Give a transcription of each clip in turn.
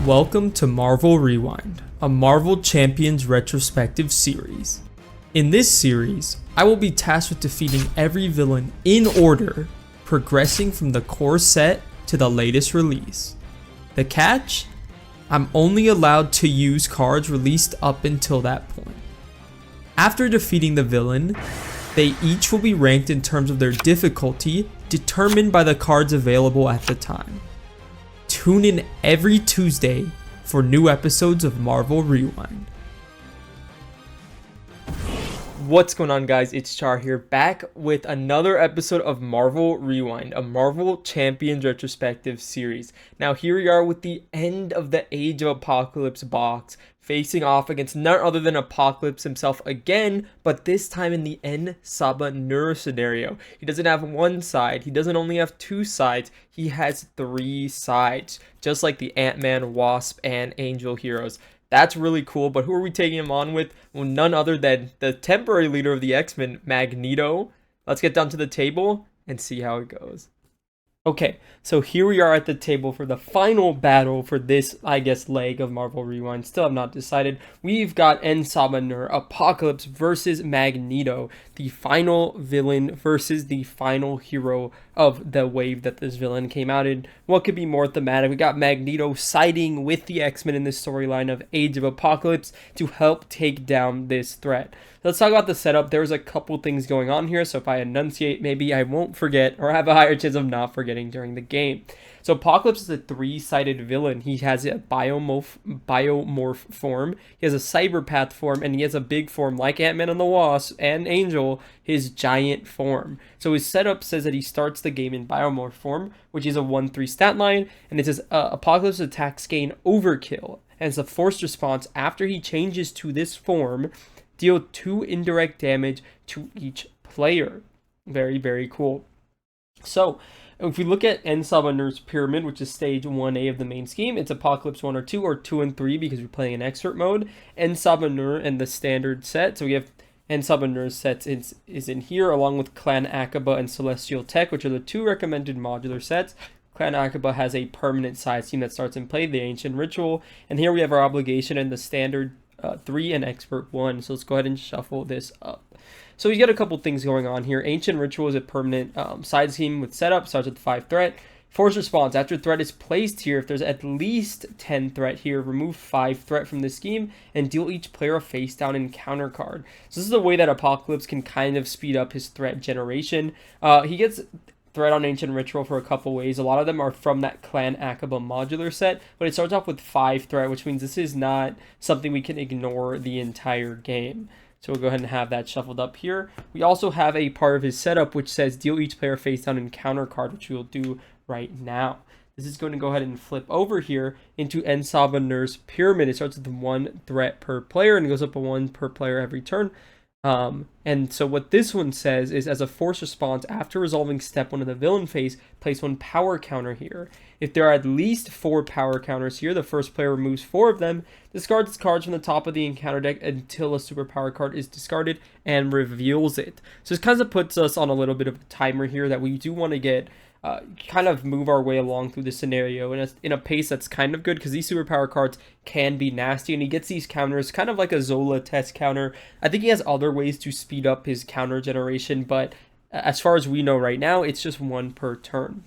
Welcome to Marvel Rewind, a Marvel Champions Retrospective Series. In this series, I will be tasked with defeating every villain in order, progressing from the core set to the latest release. The catch? I'm only allowed to use cards released up until that point. After defeating the villain, they each will be ranked in terms of their difficulty, determined by the cards available at the time. Tune in every Tuesday for new episodes of Marvel Rewind. What's going on, guys? It's Char here, back with another episode of Marvel Rewind, a Marvel Champions Retrospective Series. Now here we are with the end of the Age of Apocalypse box, facing off against none other than Apocalypse himself again, but this time in the Sabah Nur scenario. He doesn't have one side, he doesn't only have two sides, he has three sides, just like the Ant-Man, Wasp, and Angel heroes. That's really cool, but who are we taking him on with? Well, none other than the temporary leader of the X-Men, Magneto. Let's get down to the table and see how it goes. Okay, so here we are at the table for the final battle for this, leg of Marvel Rewind. Still have not decided. We've got Sabah Nur, Apocalypse versus Magneto, the final villain versus the final hero of the wave that this villain came out in. What could be more thematic? We got Magneto siding with the X-Men in this storyline of Age of Apocalypse to help take down this threat. Let's talk about the setup. There's a couple things going on here, so if I enunciate, maybe I won't forget or have a higher chance of not forgetting during the game. So Apocalypse is a three-sided villain. He has a biomorph form, he has a cyberpath form, and he has a big form like Ant-Man and the Wasp and Angel, his giant form. So his setup says that he starts the game in biomorph form, which is a 1/3 stat line, and it says Apocalypse attacks gain overkill. And it's a forced response after he changes to this form. Deal 2 indirect damage to each player. Very, very cool. So, if we look at Sabah Nur's pyramid, which is stage 1A of the main scheme, it's Apocalypse 1 or 2, or 2 and 3 because we're playing in expert mode. Sabah Nur and the standard set. So we have Sabah Nur's sets is in here, along with Clan Aqaba and Celestial Tech, which are the two recommended modular sets. Clan Aqaba has a permanent side scheme that starts in play, the Ancient Ritual. And here we have our obligation and the standard 3 and expert 1. So let's go ahead and shuffle this up. So you got a couple things going on here. Ancient Ritual is a permanent side scheme with setup, starts with 5 threat. Force response, after threat is placed here, if there's at least 10 threat here, remove 5 threat from the scheme and deal each player a face down encounter card. So this is a way that Apocalypse can kind of speed up his threat generation. He gets threat on Ancient Ritual for a couple ways. A lot of them are from that Clan Aqaba modular set, but it starts off with 5 threat, which means this is not something we can ignore the entire game. So we'll go ahead and have that shuffled up here. We also have a part of his setup which says deal each player face down encounter card, which we will do right now. This is going to go ahead and flip over here into Sabah Nur's pyramid. It starts with 1 threat per player and goes up to 1 per player every turn. And so what this one says is, as a force response, after resolving step 1 of the villain phase, place 1 power counter here. If there are at least 4 power counters here, the first player removes 4 of them, discards cards from the top of the encounter deck until a superpower card is discarded, and reveals it. So this kind of puts us on a little bit of a timer here that we do want to get kind of move our way along through the scenario in a pace that's kind of good, because these superpower cards can be nasty, and he gets these counters kind of like a Zola test counter. I think he has other ways to speed up his counter generation, but as far as we know right now, it's just 1 per turn.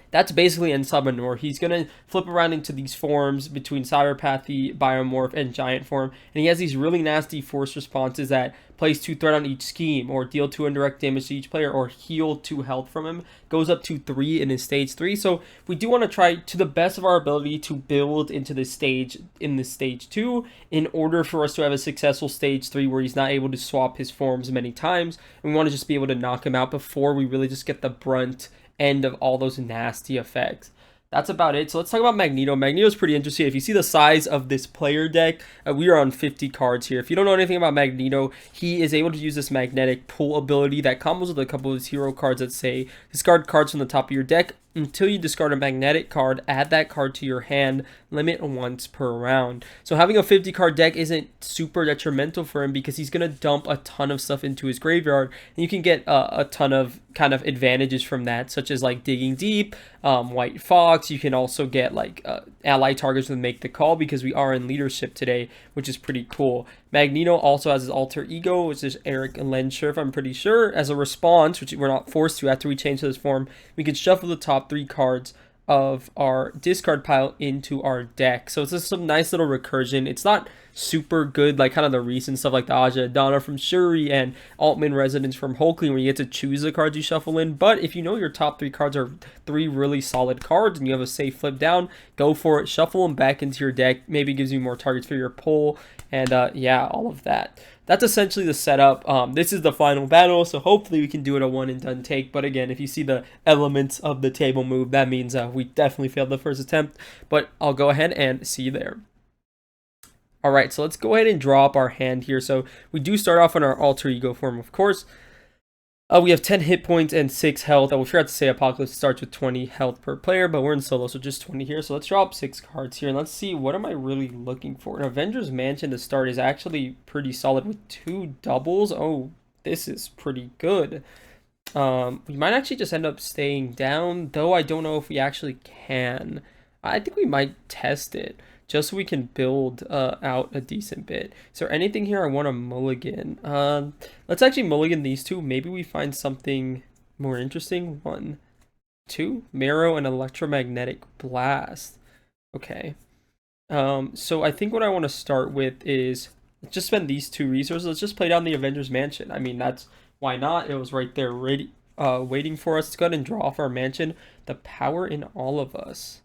That's basically Sabah Nur. He's going to flip around into these forms between Cyberpathy, Biomorph, and Giant form. And he has these really nasty force responses that place 2 threat on each scheme, or deal 2 indirect damage to each player, or heal 2 health from him. Goes up to 3 in his stage 3. So we do want to try to the best of our ability to build into this stage in this stage 2 in order for us to have a successful stage 3 where he's not able to swap his forms many times. And we want to just be able to knock him out before we really just get the brunt end of all those nasty effects. That's about it. So let's talk about Magneto. Magneto's pretty interesting. If you see the size of this player deck, we are on 50 cards here. If you don't know anything about Magneto, he is able to use this magnetic pull ability that combos with a couple of his hero cards that say discard cards from the top of your deck until you discard a magnetic card, add that card to your hand, limit once per round. So having a 50 card deck isn't super detrimental for him because he's going to dump a ton of stuff into his graveyard, and you can get a ton of kind of advantages from that, such as like digging deep, White Fox. You can also get like ally targets with Make the Call because we are in leadership today, which is pretty cool. Magneto also has his alter ego, which is Eric Lensherf, I'm pretty sure. As a response, which we're not forced to after we change to this form, we can shuffle the top 3 cards of our discard pile into our deck. So it's just some nice little recursion. It's not super good like kind of the recent stuff like the Aja Adana from Shuri and Altman Residence from Hulkling, where you get to choose the cards you shuffle in. But if you know your top 3 cards are 3 really solid cards and you have a safe flip down, go for it. Shuffle them back into your deck. Maybe gives you more targets for your pull, and yeah, all of that. That's essentially the setup. This is the final battle, so hopefully we can do it a one and done take. But again, if you see the elements of the table move, that means we definitely failed the first attempt. But I'll go ahead and see you there. All right, so let's go ahead and draw up our hand here. So we do start off on our alter ego form, of course. We have 10 hit points and 6 health. I will forgot to say Apocalypse starts with 20 health per player, but we're in solo, so just 20 here. So let's draw up 6 cards here, and let's see, what am I really looking for? An Avengers Mansion to start is actually pretty solid with 2 doubles. Oh, this is pretty good. We might actually just end up staying down, though I don't know if we actually can. I think we might test it, just so we can build out a decent bit. Is there anything here I want to mulligan? Let's actually mulligan these 2. Maybe we find something more interesting. 1, 2, Marrow and Electromagnetic Blast. Okay. So I think what I want to start with is just spend these 2 resources. Let's just play down the Avengers Mansion. I mean, that's why not? It was right there ready, waiting for us. Let's go ahead and draw off our mansion. The Power in All of Us.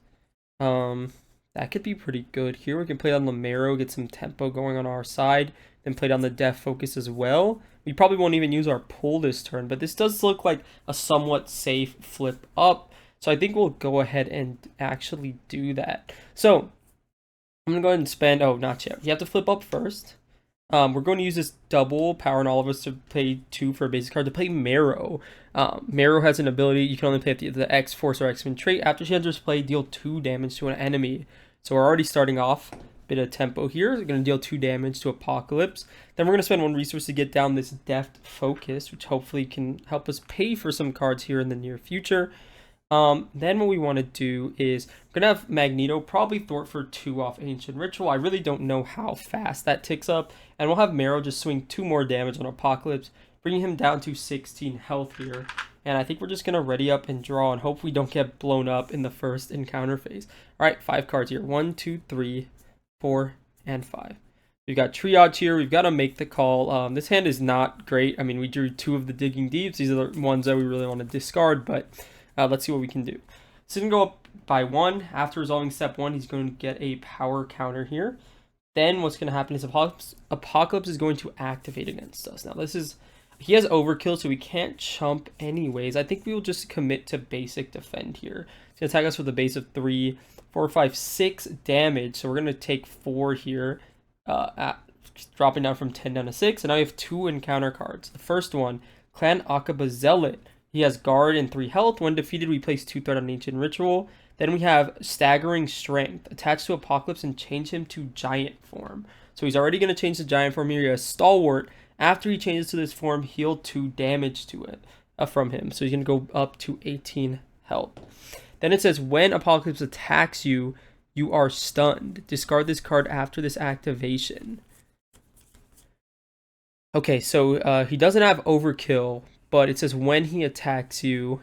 That could be pretty good. Here we can play down the Marrow, get some tempo going on our side, then play down the Death Focus as well. We probably won't even use our pull this turn, but this does look like a somewhat safe flip up. So I think we'll go ahead and actually do that. So I'm going to go ahead and spend, oh, not yet. You have to flip up first. We're going to use this double Power in All of Us to pay 2 for a basic card to play Marrow. Marrow has an ability, you can only play the X-Force or X-Men trait. After she enters play, deal 2 damage to an enemy. So we're already starting off, bit of tempo here. We're going to deal 2 damage to Apocalypse. Then we're going to spend 1 resource to get down this Deft Focus, which hopefully can help us pay for some cards here in the near future. Then what we want to do is we're going to have Magneto probably thwart for 2 off Ancient Ritual. I really don't know how fast that ticks up. And we'll have Marrow just swing 2 more damage on Apocalypse, bringing him down to 16 health here. And I think we're just going to ready up and draw and hope we don't get blown up in the first encounter phase. All right, 5 cards here. 1, 2, 3, 4, and 5. We've got Triage here. We've got to Make the Call. This hand is not great. I mean, we drew 2 of the Digging Deeps. These are the ones that we really want to discard, but let's see what we can do. So he's going to go up by 1. After resolving step 1, he's going to get a power counter here. Then what's going to happen is Apocalypse is going to activate against us. Now, this is... He has overkill, so we can't chump anyways. I think we will just commit to basic defend here. He's going to attack us with a base of 3, 4, 5, 6 damage. So we're going to take 4 here, dropping down from 10 down to 6. And now we have 2 encounter cards. The first one, Clan Akaba Zealot. He has guard and 3 health. When defeated, we place 2 threat on Ancient Ritual. Then we have Staggering Strength. Attach to Apocalypse and change him to Giant form. So he's already going to change to Giant form here. He has Stalwart. After he changes to this form, heal 2 damage to it from him. So he's going to go up to 18 health. Then it says, when Apocalypse attacks you, you are stunned. Discard this card after this activation. Okay, so he doesn't have overkill, but it says when he attacks you,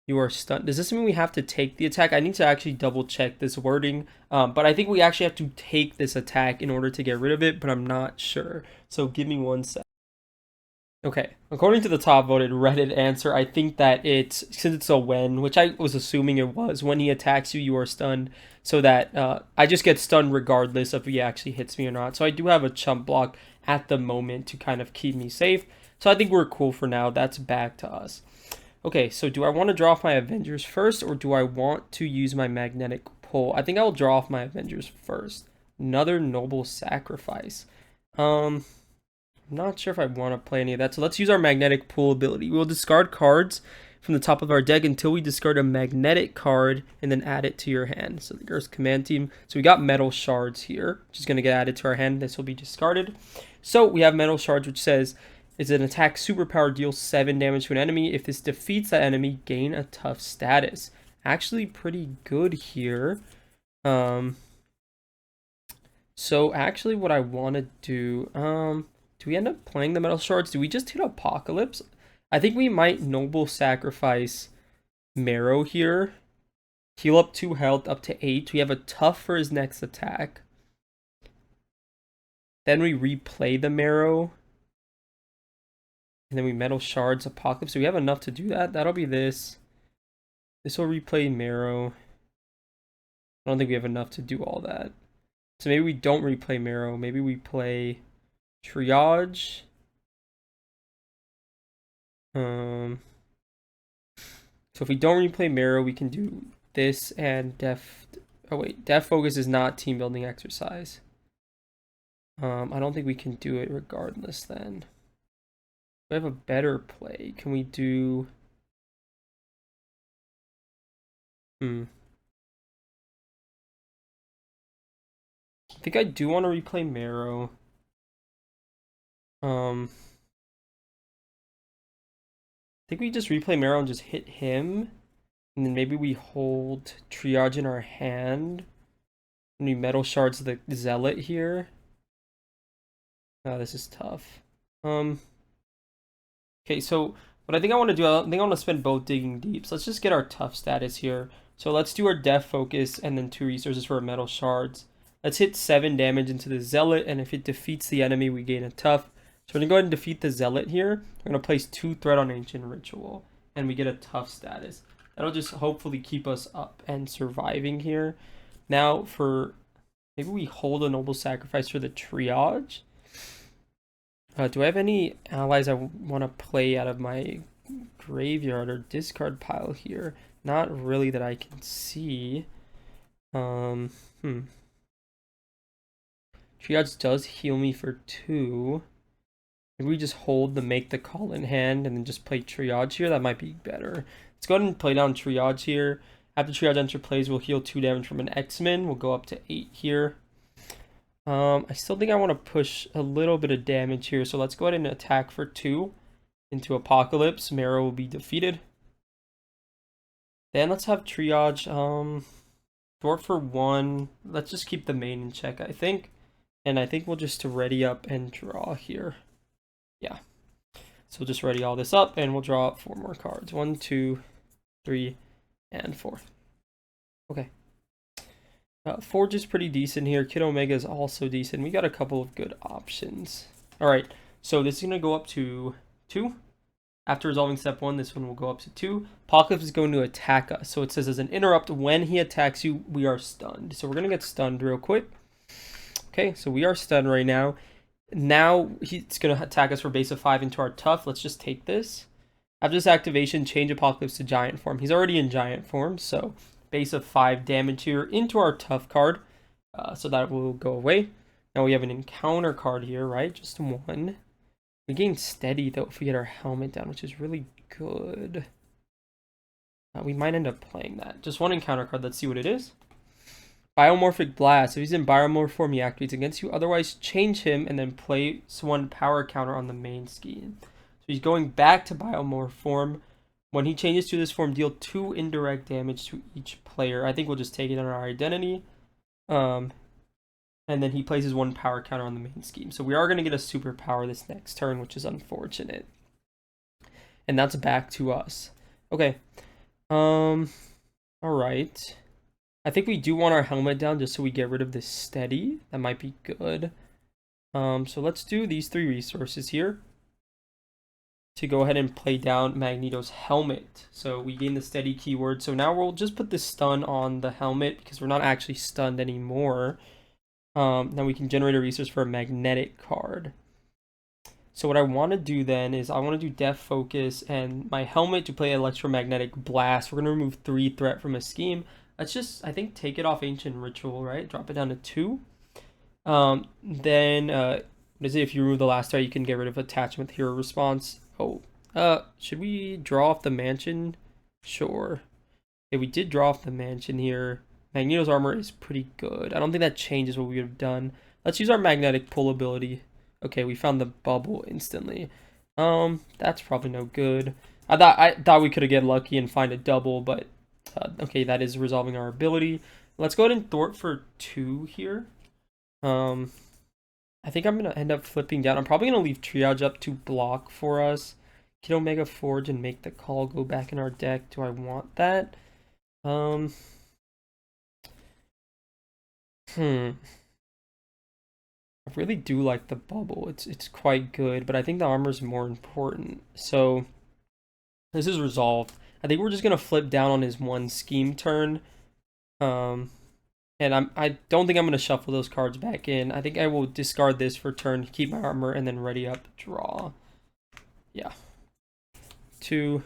you are stunned. Does this mean we have to take the attack? I need to actually double check this wording, but I think we actually have to take this attack in order to get rid of it, but I'm not sure. So give me 1 sec. Okay, according to the top voted Reddit answer, I think that it's, since it's a when, which I was assuming it was, when he attacks you, you are stunned, so that I just get stunned regardless if he actually hits me or not. So I do have a chump block at the moment to kind of keep me safe. So I think we're cool for now. That's back to us. Okay, so do I want to draw off my Avengers first, or do I want to use my magnetic pull? I think I will draw off my Avengers first. Another Noble Sacrifice. I'm not sure if I want to play any of that. So let's use our magnetic pull ability. We'll discard cards from the top of our deck until we discard a magnetic card and then add it to your hand. So there's command team. So we got metal shards here, which is going to get added to our hand. This will be discarded. So we have metal shards, which says it's an attack superpower, deals 7 damage to an enemy. If this defeats that enemy, gain a tough status. Actually pretty good here. So actually what I want to do we end up playing the metal shards? Do we just hit Apocalypse? I think we might noble sacrifice Marrow here. Heal up 2 health up to 8. We have a tough for his next attack. Then we replay the Marrow. And then we metal shards Apocalypse. So we have enough to do that. That'll be this. This will replay Marrow. I don't think we have enough to do all that. So maybe we don't replay Marrow. Maybe we play Triage. So if we don't replay Marrow, we can do this and Death Focus is not team building exercise. I don't think we can do it regardless then. We have a better play. Can we do... I think I do want to replay Marrow. I think we just replay Marrow and just hit him. And then maybe we hold Triage in our hand. And we metal shards the Zealot here. Oh, this is tough. Okay, so what I think I want to do, I think I want to spend both digging deep. So let's just get our tough status here. So let's do our Death Focus and then 2 resources for our metal shards. Let's hit 7 damage into the Zealot, and if it defeats the enemy, we gain a tough. So we're going to go ahead and defeat the Zealot here. We're going to place 2 threat on Ancient Ritual, and we get a tough status. That'll just hopefully keep us up and surviving here. Now for, maybe we hold a Noble Sacrifice for the Triage. Do I have any allies I want to play out of my graveyard or discard pile here? Not really that I can see. Triage does heal me for 2. Maybe we just hold the make the call in hand and then just play Triage here. That might be better. Let's go ahead and play down Triage here. After Triage enter plays, we'll heal 2 damage from an X-Men. We'll go up to 8 here. I still think I want to push a little bit of damage here. So let's go ahead and attack for 2 into Apocalypse. Marrow will be defeated. Then let's have Triage. Dwarf for 1. Let's just keep the main in check, I think. And I think we'll just ready up and draw here. Yeah. So we'll just ready all this up and we'll draw up 4 more cards. 1, 2, 3, and 4. Okay. Forge is pretty decent here. Kid Omega is also decent. We got a couple of good options. Alright, so this is going to go up to 2. After resolving step 1, this one will go up to 2. Apocalypse is going to attack us. So it says as an interrupt, when he attacks you, we are stunned. So we're going to get stunned real quick. Okay, so we are stunned right now. Now he's going to attack us for base of 5 into our tough. Let's just take this. After this activation, change Apocalypse to giant form. He's already in giant form, so base of 5 damage here into our tough card. So that will go away. Now we have an encounter card here, right? Just 1. We gain steady though if we get our helmet down, which is really good. We might end up playing that. Just 1 encounter card. Let's see what it is. Biomorphic Blast. If he's in biomorph form, he activates against you. Otherwise, change him and then place 1 power counter on the main scheme. So he's going back to biomorph form. When he changes to this form, deal 2 indirect damage to each player. I think we'll just take it on our identity. And then he places 1 power counter on the main scheme. So we are going to get a superpower this next turn, which is unfortunate. And that's back to us. Okay. Alright. I think we do want our helmet down just so we get rid of this steady. That might be good. So let's do these 3 resources here to go ahead and play down Magneto's helmet. So we gain the steady keyword. So now we'll just put the stun on the helmet because we're not actually stunned anymore. Now we can generate a resource for a magnetic card. So what I want to do then is I want to do Death Focus and my helmet to play Electromagnetic Blast. We're going to remove 3 threat from a scheme. Let's just, I think, take it off Ancient Ritual, right? Drop it down to 2. Then, what is it? If you remove the last threat, you can get rid of attachment hero response. Oh, Should we draw off the mansion? Sure. Okay, we did draw off the mansion here. Magneto's armor is pretty good. I don't think that changes what we would have done. Let's use our magnetic pull ability. Okay, we found the bubble instantly. That's probably no good. I thought we could have get lucky and find a double, but okay, that is resolving our ability. Let's go ahead and thwart for 2 here. I think I'm gonna end up flipping down. I'm probably gonna leave triage up to block for us. Get Omega Forge and make the call go back in our deck. Do I want that? I really do like the bubble. It's quite good, but I think the armor is more important. So this is resolved. I think we're just gonna flip down on his 1 scheme turn. And I don't think I'm gonna shuffle those cards back in. I think I will discard this for turn, keep my armor, and then ready up, draw. Yeah. 2,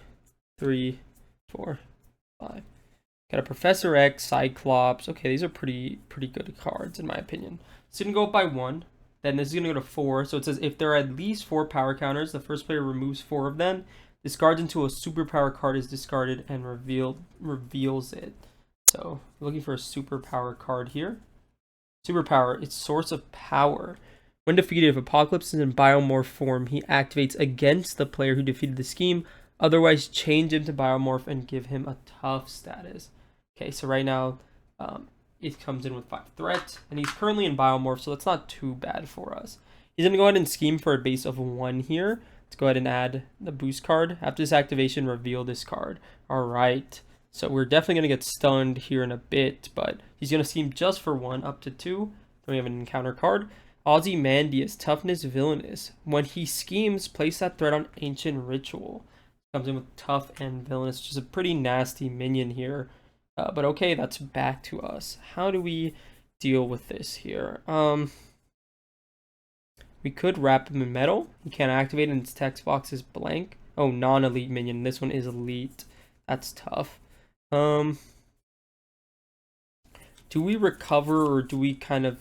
3, 4, 5. Got a Professor X, Cyclops. Okay, these are pretty good cards in my opinion. It's gonna go up by 1. Then this is gonna go to 4. So it says if there are at least 4 power counters, the first player removes 4 of them, discards until a superpower card is discarded and reveals it. So we're looking for a superpower card here. Superpower, its source of power. When defeated, if Apocalypse is in biomorph form, he activates against the player who defeated the scheme. Otherwise, change him to biomorph and give him a tough status. Okay, so right now, it comes in with 5 threat, and he's currently in biomorph, so that's not too bad for us. He's going to go ahead and scheme for a base of 1 here. Let's go ahead and add the boost card. After this activation, reveal this card. All right. So we're definitely going to get stunned here in a bit, but he's going to scheme just for 1 up to 2. Then we have an encounter card. Ozymandias, toughness, villainous. When he schemes, place that threat on ancient ritual. Comes in with tough and villainous, which is a pretty nasty minion here. But okay, that's back to us. How do we deal with this here? We could wrap him in metal. He can't activate and its text box is blank. Oh, non-elite minion. This one is elite. That's tough. Do we recover or do we kind of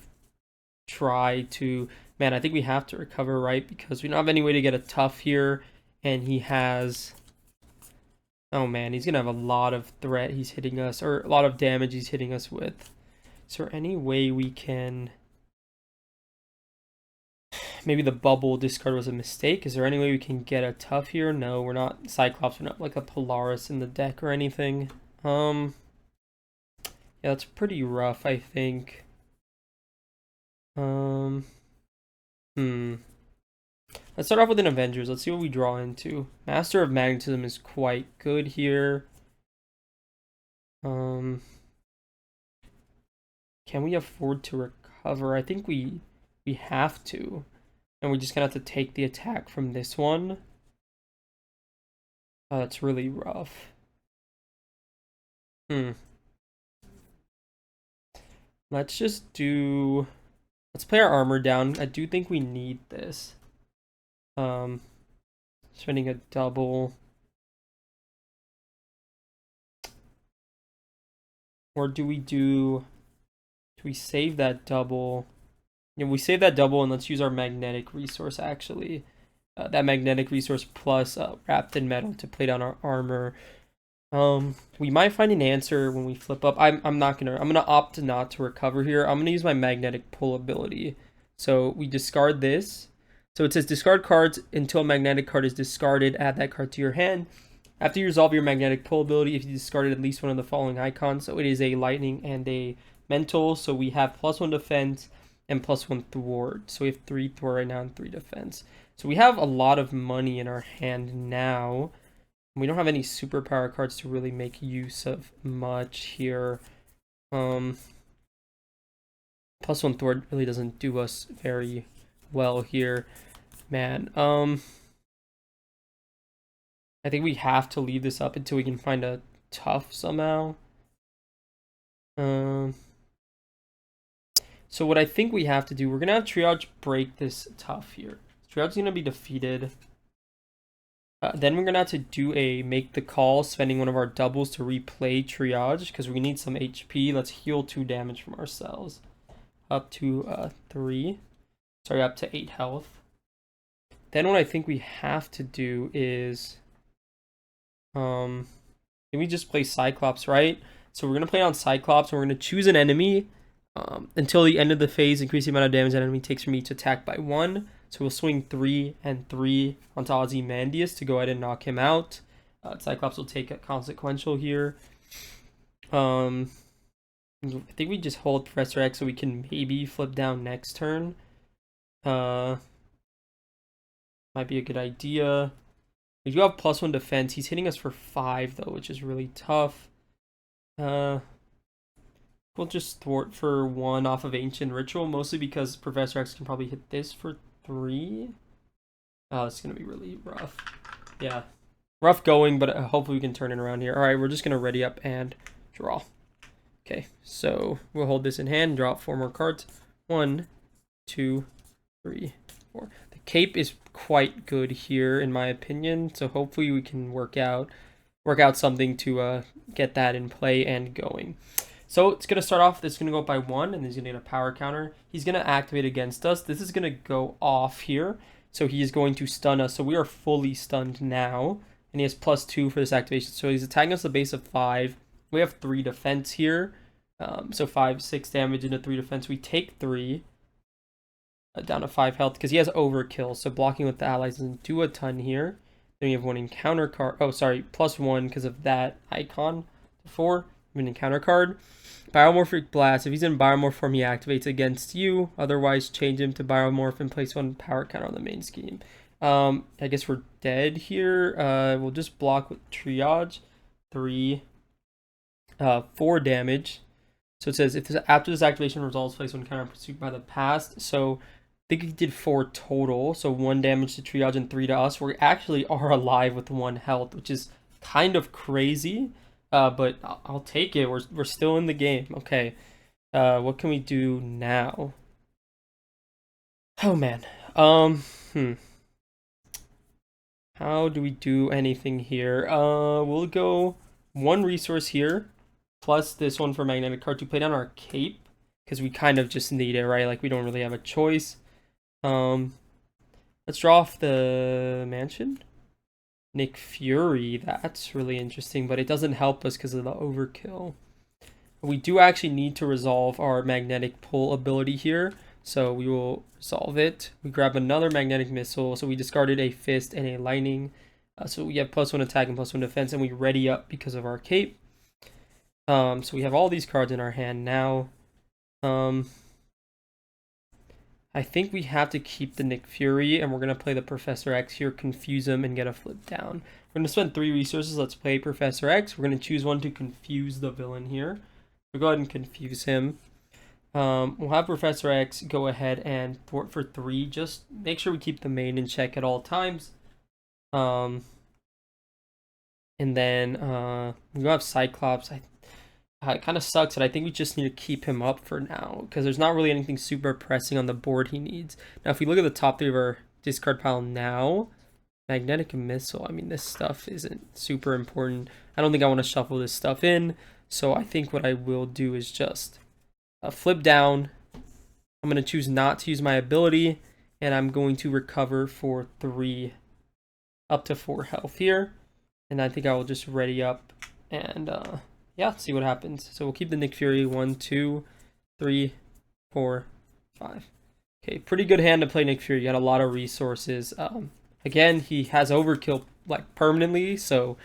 try to... Man, I think we have to recover, right? Because we don't have any way to get a tough here. And he has... Oh man, he's going to have a lot of threat he's hitting us. Or a lot of damage he's hitting us with. Is there any way we can... Maybe the bubble discard was a mistake. Is there any way we can get a tough here? No, we're not Cyclops. We're not like a Polaris in the deck or anything. Yeah, that's pretty rough, I think. Let's start off with an Avengers. Let's see what we draw into. Master of Magnetism is quite good here. Can we afford to recover? I think we have to. And we're just gonna have to take the attack from this one. Oh, that's really rough. Let's just do... Let's play our armor down. I do think we need this. Spending a double. Or do we save that double? Yeah, we save that double and let's use our magnetic resource actually. That magnetic resource plus wrapped in metal to play down our armor. We might find an answer when we flip up. I'm gonna opt not to recover here. I'm gonna use my magnetic pull ability. So we discard this. So it says discard cards until a magnetic card is discarded. Add that card to your hand. After you resolve your magnetic pull ability, if you discarded at least one of the following icons, so it is a lightning and a mental. So we have +1 defense and +1 thwart. So we have 3 thwart right now and 3 defense. So we have a lot of money in our hand now. We don't have any superpower cards to really make use of much here. +1 thwart really doesn't do us very well here. Man, I think we have to leave this up until we can find a tough somehow. So what I think we have to do, we're going to have triage break this tough here. Triage is going to be defeated. Then we're going to have to do a make the call, spending one of our doubles to replay triage because we need some HP. Let's heal 2 damage from ourselves. Up to 3. Sorry, up to 8 health. Then what I think we have to do is Can we just play Cyclops, right? So we're going to play on Cyclops, and we're going to choose an enemy until the end of the phase, increase the amount of damage that enemy takes from each attack by 1. So we'll swing 3 and 3 onto Ozymandias to go ahead and knock him out. Cyclops will take a consequential here. I think we just hold Professor X so we can maybe flip down next turn. Might be a good idea. We do have +1 defense. He's hitting us for 5 though, which is really tough. We'll just thwart for 1 off of Ancient Ritual, mostly because Professor X can probably hit this for 3. Oh, it's gonna be really rough. Yeah, rough going, but hopefully we can turn it around here. All right, we're just gonna ready up and draw. Okay, so we'll hold this in hand, draw out 4 more cards. 1, 2, 3, 4. The cape is quite good here, in my opinion. So hopefully we can work out something to get that in play and going. So it's gonna start off. This is gonna go up by 1, and he's gonna get a power counter. He's gonna activate against us. This is gonna go off here, so he is going to stun us. So we are fully stunned now, and he has +2 for this activation. So he's attacking us at a base of 5. We have 3 defense here. So 5, 6 damage into 3 defense. We take 3 down to 5 health because he has overkill. So blocking with the allies doesn't do a ton here. Then we have 1 encounter card. Oh, sorry, +1 because of that icon. 4, an encounter card. Biomorphic Blast. If he's in Biomorph form, he activates against you. Otherwise, change him to Biomorph and place 1 power counter on the main scheme. I guess we're dead here. We'll just block with Triage. 3, 4 damage. So it says, after this activation resolves, place 1 counter pursued by the past. So I think he did 4 total. So 1 damage to Triage and 3 to us. We actually are alive with 1 health, which is kind of crazy. But I'll take it. We're still in the game. Okay. What can we do now? Oh man. How do we do anything here? We'll go 1 resource here, plus this 1 for magnetic card to play down our cape, because we kind of just need it, right? Like we don't really have a choice. Let's draw off the mansion. Nick Fury, that's really interesting, but it doesn't help us because of the overkill. We do actually need to resolve our magnetic pull ability here, so we will resolve it. We grab another magnetic missile, so we discarded a fist and a lightning. So we have +1 attack and +1 defense, and we ready up because of our cape. So we have all these cards in our hand now. I think we have to keep the Nick Fury, and we're going to play the Professor X here, confuse him, and get a flip down. We're going to spend 3 resources. Let's play Professor X. We're going to choose 1 to confuse the villain here. We'll go ahead and confuse him. We'll have Professor X go ahead and thwart for 3. Just make sure we keep the main in check at all times. And then we'll have Cyclops. It kind of sucks that I think we just need to keep him up for now because there's not really anything super pressing on the board he needs. Now, if we look at the top 3 of our discard pile now, magnetic missile, I mean, this stuff isn't super important. I don't think I want to shuffle this stuff in. So I think what I will do is just flip down. I'm going to choose not to use my ability, and I'm going to recover for 3 up to 4 health here. And I think I will just ready up and yeah, see what happens. So we'll keep the Nick Fury. 1, 2, 3, 4, 5. Okay, pretty good hand to play Nick Fury. You got a lot of resources. Again, he has overkill like permanently, so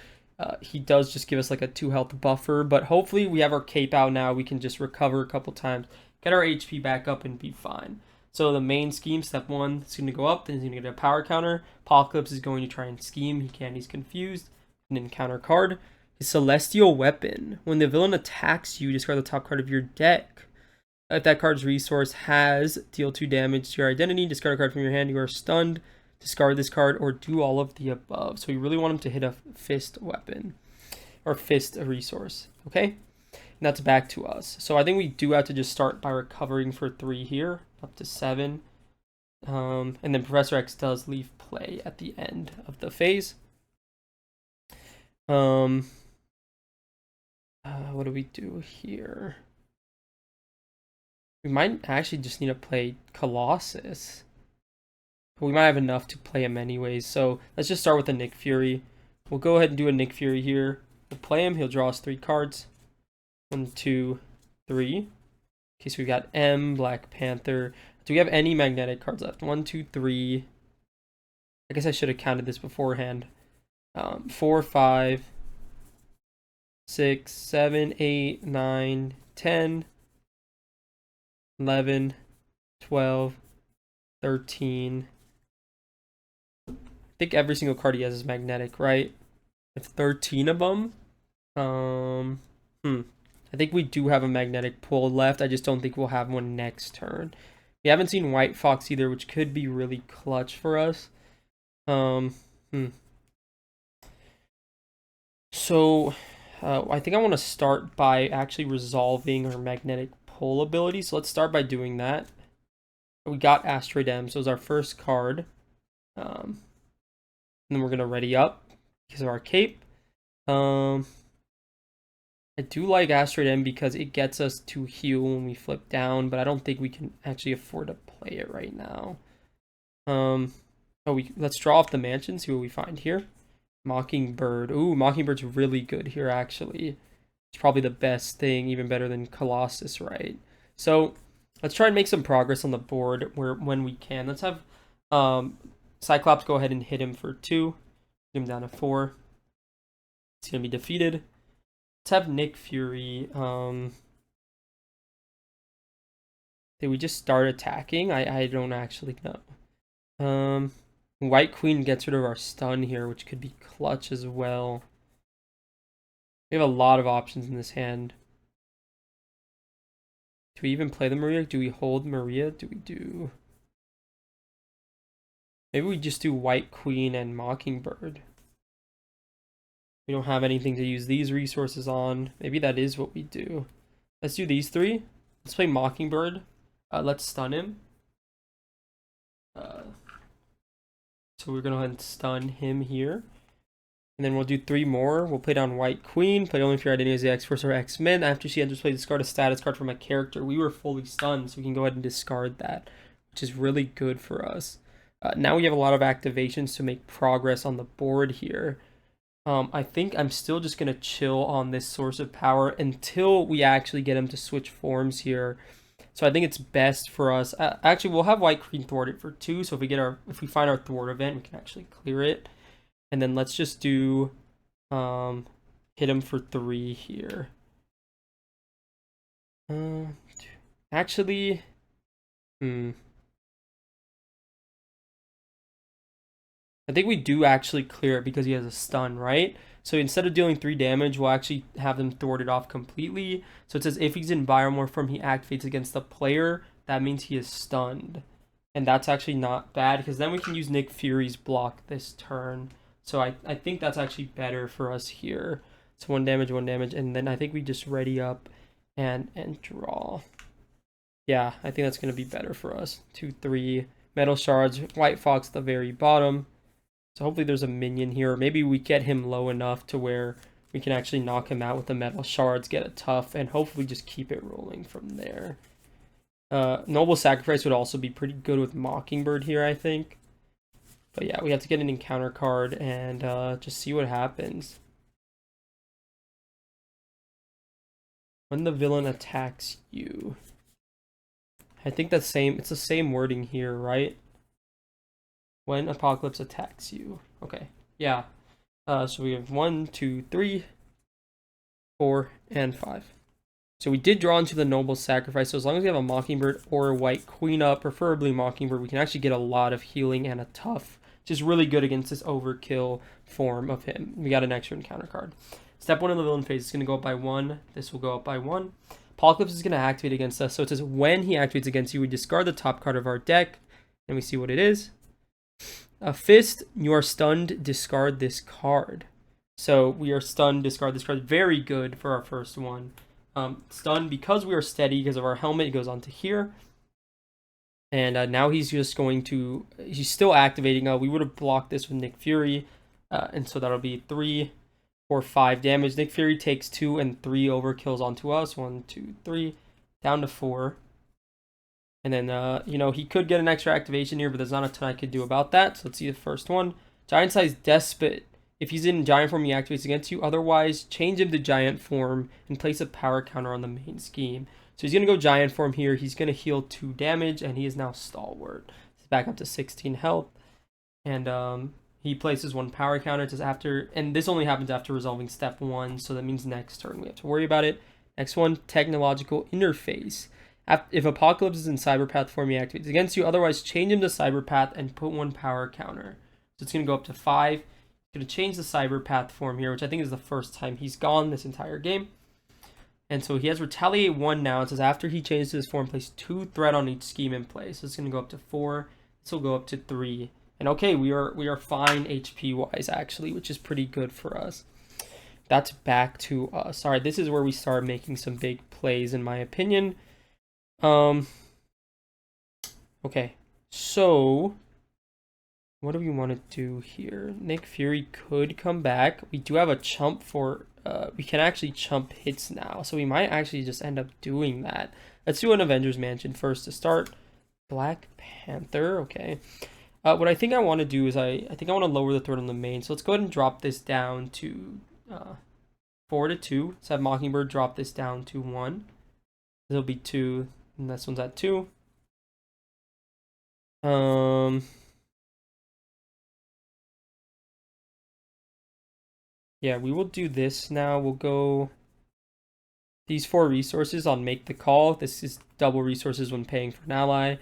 he does just give us like a 2 health buffer. But hopefully we have our cape out now. We can just recover a couple times, get our HP back up, and be fine. So the main scheme, step 1, is going to go up. Then he's going to get a power counter. Apocalypse is going to try and scheme. He can't. He's confused. An encounter card. His Celestial Weapon. When the villain attacks you, discard the top card of your deck. If that card's resource has deal 2 damage to your identity, discard a card from your hand, you are stunned. Discard this card or do all of the above. So we really want him to hit a fist weapon or fist a resource. Okay? And that's back to us. So I think we do have to just start by recovering for 3 here, up to 7. And then Professor X does leave play at the end of the phase. What do we do here? We might actually just need to play Colossus. We might have enough to play him anyways. So let's just start with the Nick Fury. We'll go ahead and do a Nick Fury here. We'll play him. He'll draw us 3 cards. 1, 2, 3. Okay, so we got M, Black Panther. Do we have any magnetic cards left? 1, 2, 3. I guess I should have counted this beforehand. 4, 5, 6, 7, 8, 9, 10, 11, 12, 13. I think every single card he has is magnetic, right? With 13 of them. I think we do have a magnetic pull left. I just don't think we'll have one next turn. We haven't seen White Fox either, which could be really clutch for us. So, I think I want to start by actually resolving our magnetic pull ability. So let's start by doing that. We got Asteroid M, so it's our first card. And then we're gonna ready up because of our cape. I do like Asteroid M because it gets us to heal when we flip down, but I don't think we can actually afford to play it right now. Let's draw off the mansion, see what we find here. Mockingbird. Ooh, Mockingbird's really good here, actually. It's probably the best thing, even better than Colossus, right? So let's try and make some progress on the board when we can. Let's have Cyclops go ahead and hit him for 2. Get him down to 4. It's going to be defeated. Let's have Nick Fury. Did we just start attacking? I don't actually know. White Queen gets rid of our stun here, which could be clutch as well. We have a lot of options in this hand. Do we even play the Maria? Do we hold Maria? Do we do... Maybe we just do White Queen and Mockingbird. We don't have anything to use these resources on. Maybe that is what we do. Let's do these 3. Let's play Mockingbird. Let's stun him. So we're going to go ahead and stun him here. And then we'll do 3 more. We'll play down White Queen. Play only if your identity is the X-Force or X-Men. After she enters play, discard a status card from a character. We were fully stunned, so we can go ahead and discard that, which is really good for us. Now we have a lot of activations to make progress on the board here. I think I'm still just going to chill on this source of power until we actually get him to switch forms here. So I think it's best for us. Actually, we'll have White Queen thwarted for 2. So if we find our thwart event, we can actually clear it. And then let's just do hit him for 3 here. Actually, I think we do actually clear it because he has a stun, right? So instead of dealing 3 damage, we'll actually have them thwarted off completely. So it says if he's in biomorph form, he activates against the player. That means he is stunned. And that's actually not bad because then we can use Nick Fury's block this turn. So I think that's actually better for us here. So 1 damage, 1 damage. And then I think we just ready up and draw. Yeah, I think that's going to be better for us. 2, 3. Metal Shards. White Fox at the very bottom. So hopefully there's a minion here. Or maybe we get him low enough to where we can actually knock him out with the Metal Shards, get a tough, and hopefully just keep it rolling from there. Noble Sacrifice would also be pretty good with Mockingbird here, I think. But yeah, we have to get an encounter card and just see what happens. When the villain attacks you. I think it's the same wording here, right? When Apocalypse attacks you. Okay, yeah. So we have 1, 2, 3, 4, and 5. So we did draw into the Noble Sacrifice. So as long as we have a Mockingbird or a White Queen up, preferably Mockingbird, we can actually get a lot of healing and a tough, which is really good against this overkill form of him. We got an extra encounter card. Step 1 in the villain phase is going to go up by 1. This will go up by 1. Apocalypse is going to activate against us. So it says when he activates against you, we discard the top card of our deck, and we see what it is. A fist, you are stunned, discard this card. So we are stunned, discard this card. Very good for our first one. Stunned because we are steady because of our helmet, it goes on to here. And now he's just going to, he's still activating. We would have blocked this with Nick Fury. And so that'll be 3 or 5 damage. Nick Fury takes 2 and 3 overkills onto us. 1, 2, 3, down to 4. And then, you know, he could get an extra activation here, but there's not a ton I could do about that. So let's see the first one. Giant Size Despot. If he's in giant form, he activates against you. Otherwise, change him to giant form and place a power counter on the main scheme. So he's going to go giant form here. He's going to heal 2 damage, and he is now stalwart. He's back up to 16 health. And he places 1 power counter. It says after, and this only happens after resolving step 1, so that means next turn we have to worry about it. Next one, technological interface. If Apocalypse is in Cyberpath form, he activates against you. Otherwise, change him to Cyberpath and put 1 power counter. So it's going to go up to 5. Going to change the Cyberpath form here, which I think is the first time he's gone this entire game. And so he has Retaliate 1 now. It says after he changes his form, place 2 threat on each scheme in play. So it's going to go up to 4. This will go up to 3. And okay, we are fine HP wise actually, which is pretty good for us. That's back to us. All right, this is where we start making some big plays in my opinion. Okay, so what do we want to do here? Nick Fury could come back. We do have a chump for, we can actually chump hits now. So we might actually just end up doing that. Let's do an Avengers Mansion first to start. Black Panther, okay. What I think I want to do is I think I want to lower the threat on the main. So let's go ahead and drop this down to 4 to 2. Let's have Mockingbird drop this down to 1. There'll be 2, and this one's at 2. Yeah, we will do this now. We'll go these 4 resources on Make the Call. This is double resources when paying for an ally.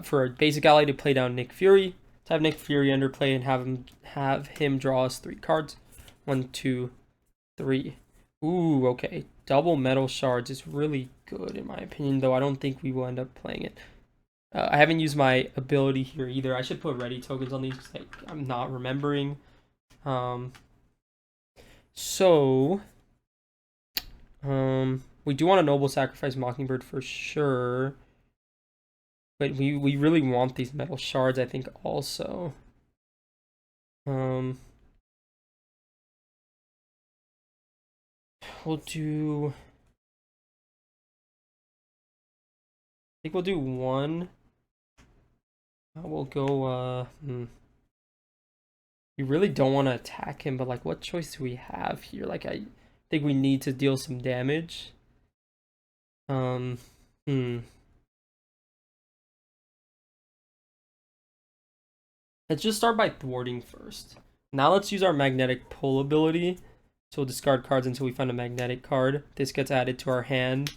For a basic ally to play down Nick Fury. To have Nick Fury underplay and have him draw us 3 cards. 1, 2, 3. Ooh, okay. Double metal shards is really good in my opinion, though I don't think we will end up playing it. I haven't used my ability here either. I should put ready tokens on these because I'm not remembering. So, we do want a Noble Sacrifice Mockingbird for sure. But we really want these metal shards, I think, also. We'll do... I think we'll do 1. We'll go, We really don't want to attack him, but, like, what choice do we have here? Like, I think we need to deal some damage. Let's just start by thwarting first. Now let's use our magnetic pull ability. So we'll discard cards until we find a magnetic card. This gets added to our hand.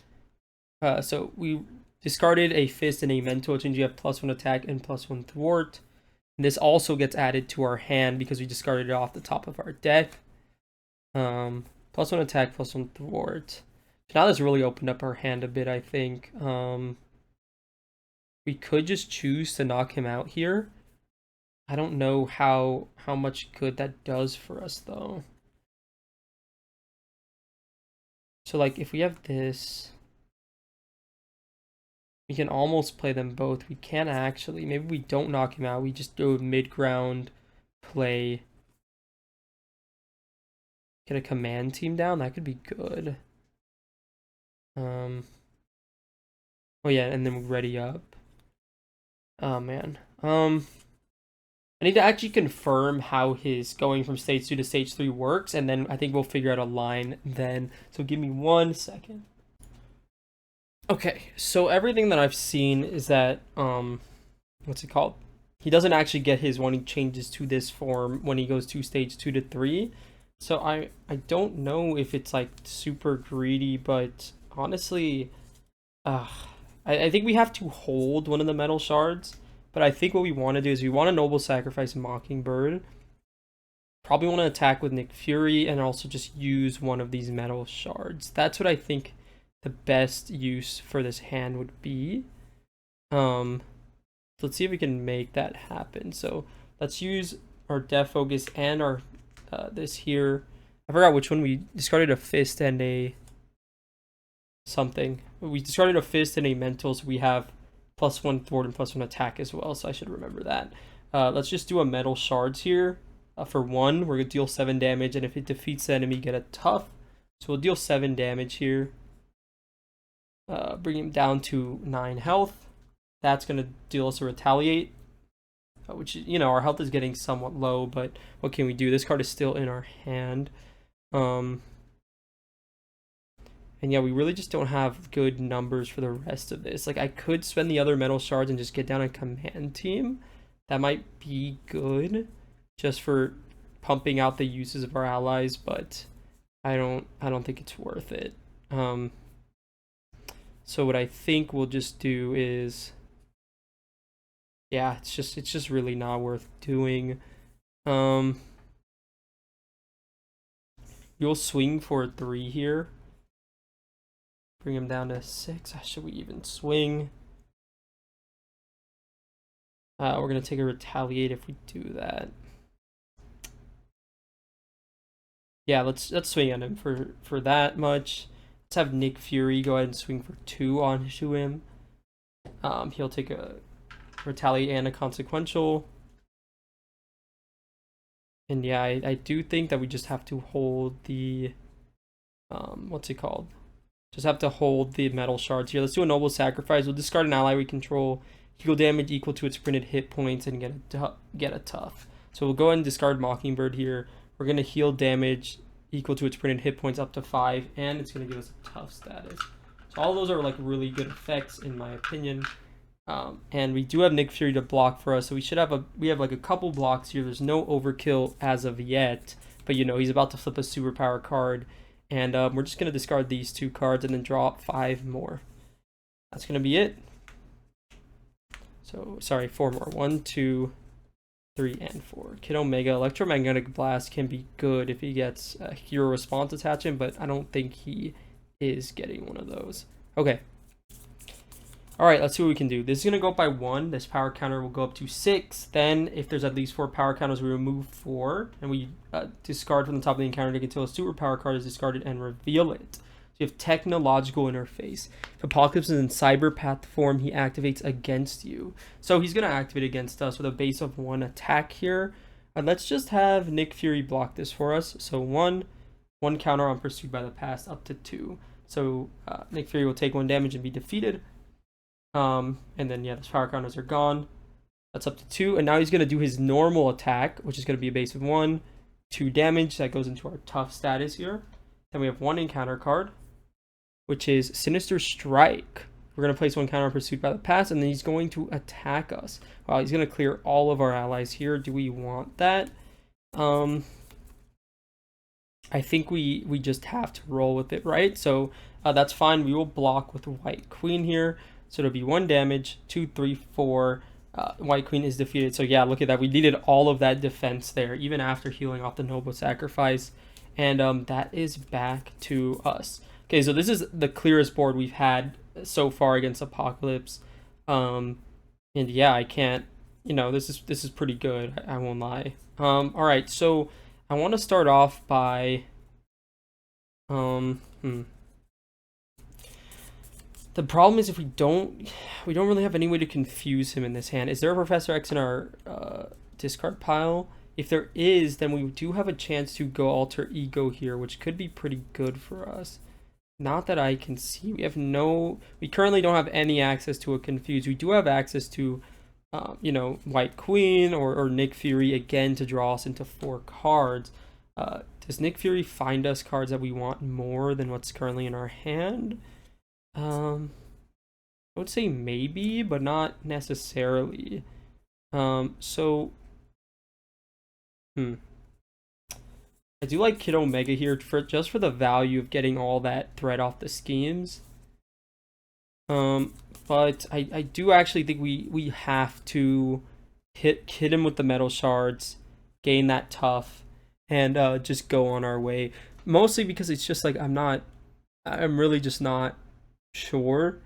So we discarded a fist and a mental, which means you have +1 attack and +1 thwart. And this also gets added to our hand because we discarded it off the top of our deck. +1 attack, +1 thwart. So now this really opened up our hand a bit, I think. We could just choose to knock him out here. I don't know how much good that does for us, though. So, like, if we have this, we can almost play them both. We can actually. Maybe we don't knock him out. We just do a mid-ground play. Get a command team down. That could be good. Oh, yeah, and then we ready up. Oh, man. I need to actually confirm how his going from stage 2 to stage 3 works, and then I think we'll figure out a line then. So give me 1 second. Okay, so everything that I've seen is that, what's it called? He doesn't actually get his when he changes to this form when he goes to stage 2 to 3. So I don't know if it's like super greedy, but honestly, I think we have to hold one of the metal shards. But I think what we want to do is we want to Noble Sacrifice Mockingbird. Probably want to attack with Nick Fury and also just use one of these metal shards. That's what I think the best use for this hand would be. Let's see if we can make that happen. So let's use our Death Focus and our this here. I forgot which one. We discarded a fist and a something. We discarded a fist and a mental, so we have +1 thwart and +1 attack as well, so I should remember that. Let's just do a metal shards here. For 1, we're going to deal 7 damage, and if it defeats the enemy, get a tough. So we'll deal 7 damage here. Bring him down to 9 health. That's going to deal us a retaliate. which, you know, our health is getting somewhat low, but what can we do? This card is still in our hand. And yeah, we really just don't have good numbers for the rest of this. Like, I could spend the other metal shards and just get down a command team. That might be good just for pumping out the uses of our allies, but I don't think it's worth it. So what I think we'll just do is, yeah, it's just really not worth doing. You'll swing for 3 here. Bring him down to 6. Should we even swing? We're gonna take a retaliate if we do that. Yeah, let's swing at him for that much. Let's have Nick Fury go ahead and swing for 2 onto him. He'll take a retaliate and a consequential. And yeah, I do think that we just have to hold the what's it called? Just have to hold the metal shards here. Let's do a noble sacrifice. We'll discard an ally we control. Heal damage equal to its printed hit points and get a tough. So we'll go ahead and discard Mockingbird here. We're gonna heal damage equal to its printed hit points up to 5, and it's gonna give us a tough status. So all those are like really good effects in my opinion. And we do have Nick Fury to block for us, so we have like a couple blocks here. There's no overkill as of yet, but you know he's about to flip a superpower card, and we're just gonna discard these 2 cards and then draw up 5 more. That's gonna be it. So sorry, 4 more. 1, 2, 3, and 4. Kid Omega Electromagnetic Blast can be good if he gets a hero response attachment, but I don't think he is getting one of those. Okay. All right, let's see what we can do. This is going to go up by 1. This power counter will go up to 6. Then, if there's at least 4 power counters, we remove 4. And we discard from the top of the encounter deck until a superpower card is discarded and reveal it. So you have Technological Interface. If Apocalypse is in Cyberpath form, he activates against you. So he's going to activate against us with a base of 1 attack here. And let's just have Nick Fury block this for us. So 1 counter on Pursued by the Past up to 2. So Nick Fury will take 1 damage and be defeated. And then, yeah, those power counters are gone. That's up to 2. And now he's going to do his normal attack, which is going to be a base of 1, 2 damage. That goes into our tough status here. Then we have 1 encounter card, which is Sinister Strike. We're going to place 1 counter on Pursued by the Past, and then he's going to attack us. Wow, he's going to clear all of our allies here. Do we want that? I think we just have to roll with it, right? So that's fine. We will block with White Queen here. So it'll be 1 damage, 2, 3, 4. White Queen is defeated. So yeah, look at that. We needed all of that defense there, even after healing off the Noble Sacrifice. And that is back to us. Okay, so this is the clearest board we've had so far against Apocalypse. And yeah, I can't, you know, this is pretty good. I won't lie. All right, so I want to start off by The problem is if we don't really have any way to confuse him in this hand. Is there a Professor X in our discard pile? If there is, then we do have a chance to go Alter Ego here, which could be pretty good for us. Not that I can see. We currently don't have any access to a Confuse. We do have access to, you know, White Queen or Nick Fury again to draw us into 4 cards. Does Nick Fury find us cards that we want more than what's currently in our hand? I would say maybe, but not necessarily. So I do like Kid Omega here just for the value of getting all that threat off the schemes. But I do actually think we have to hit him with the metal shards, gain that tough, and just go on our way. Mostly because it's just like I'm really just not sure.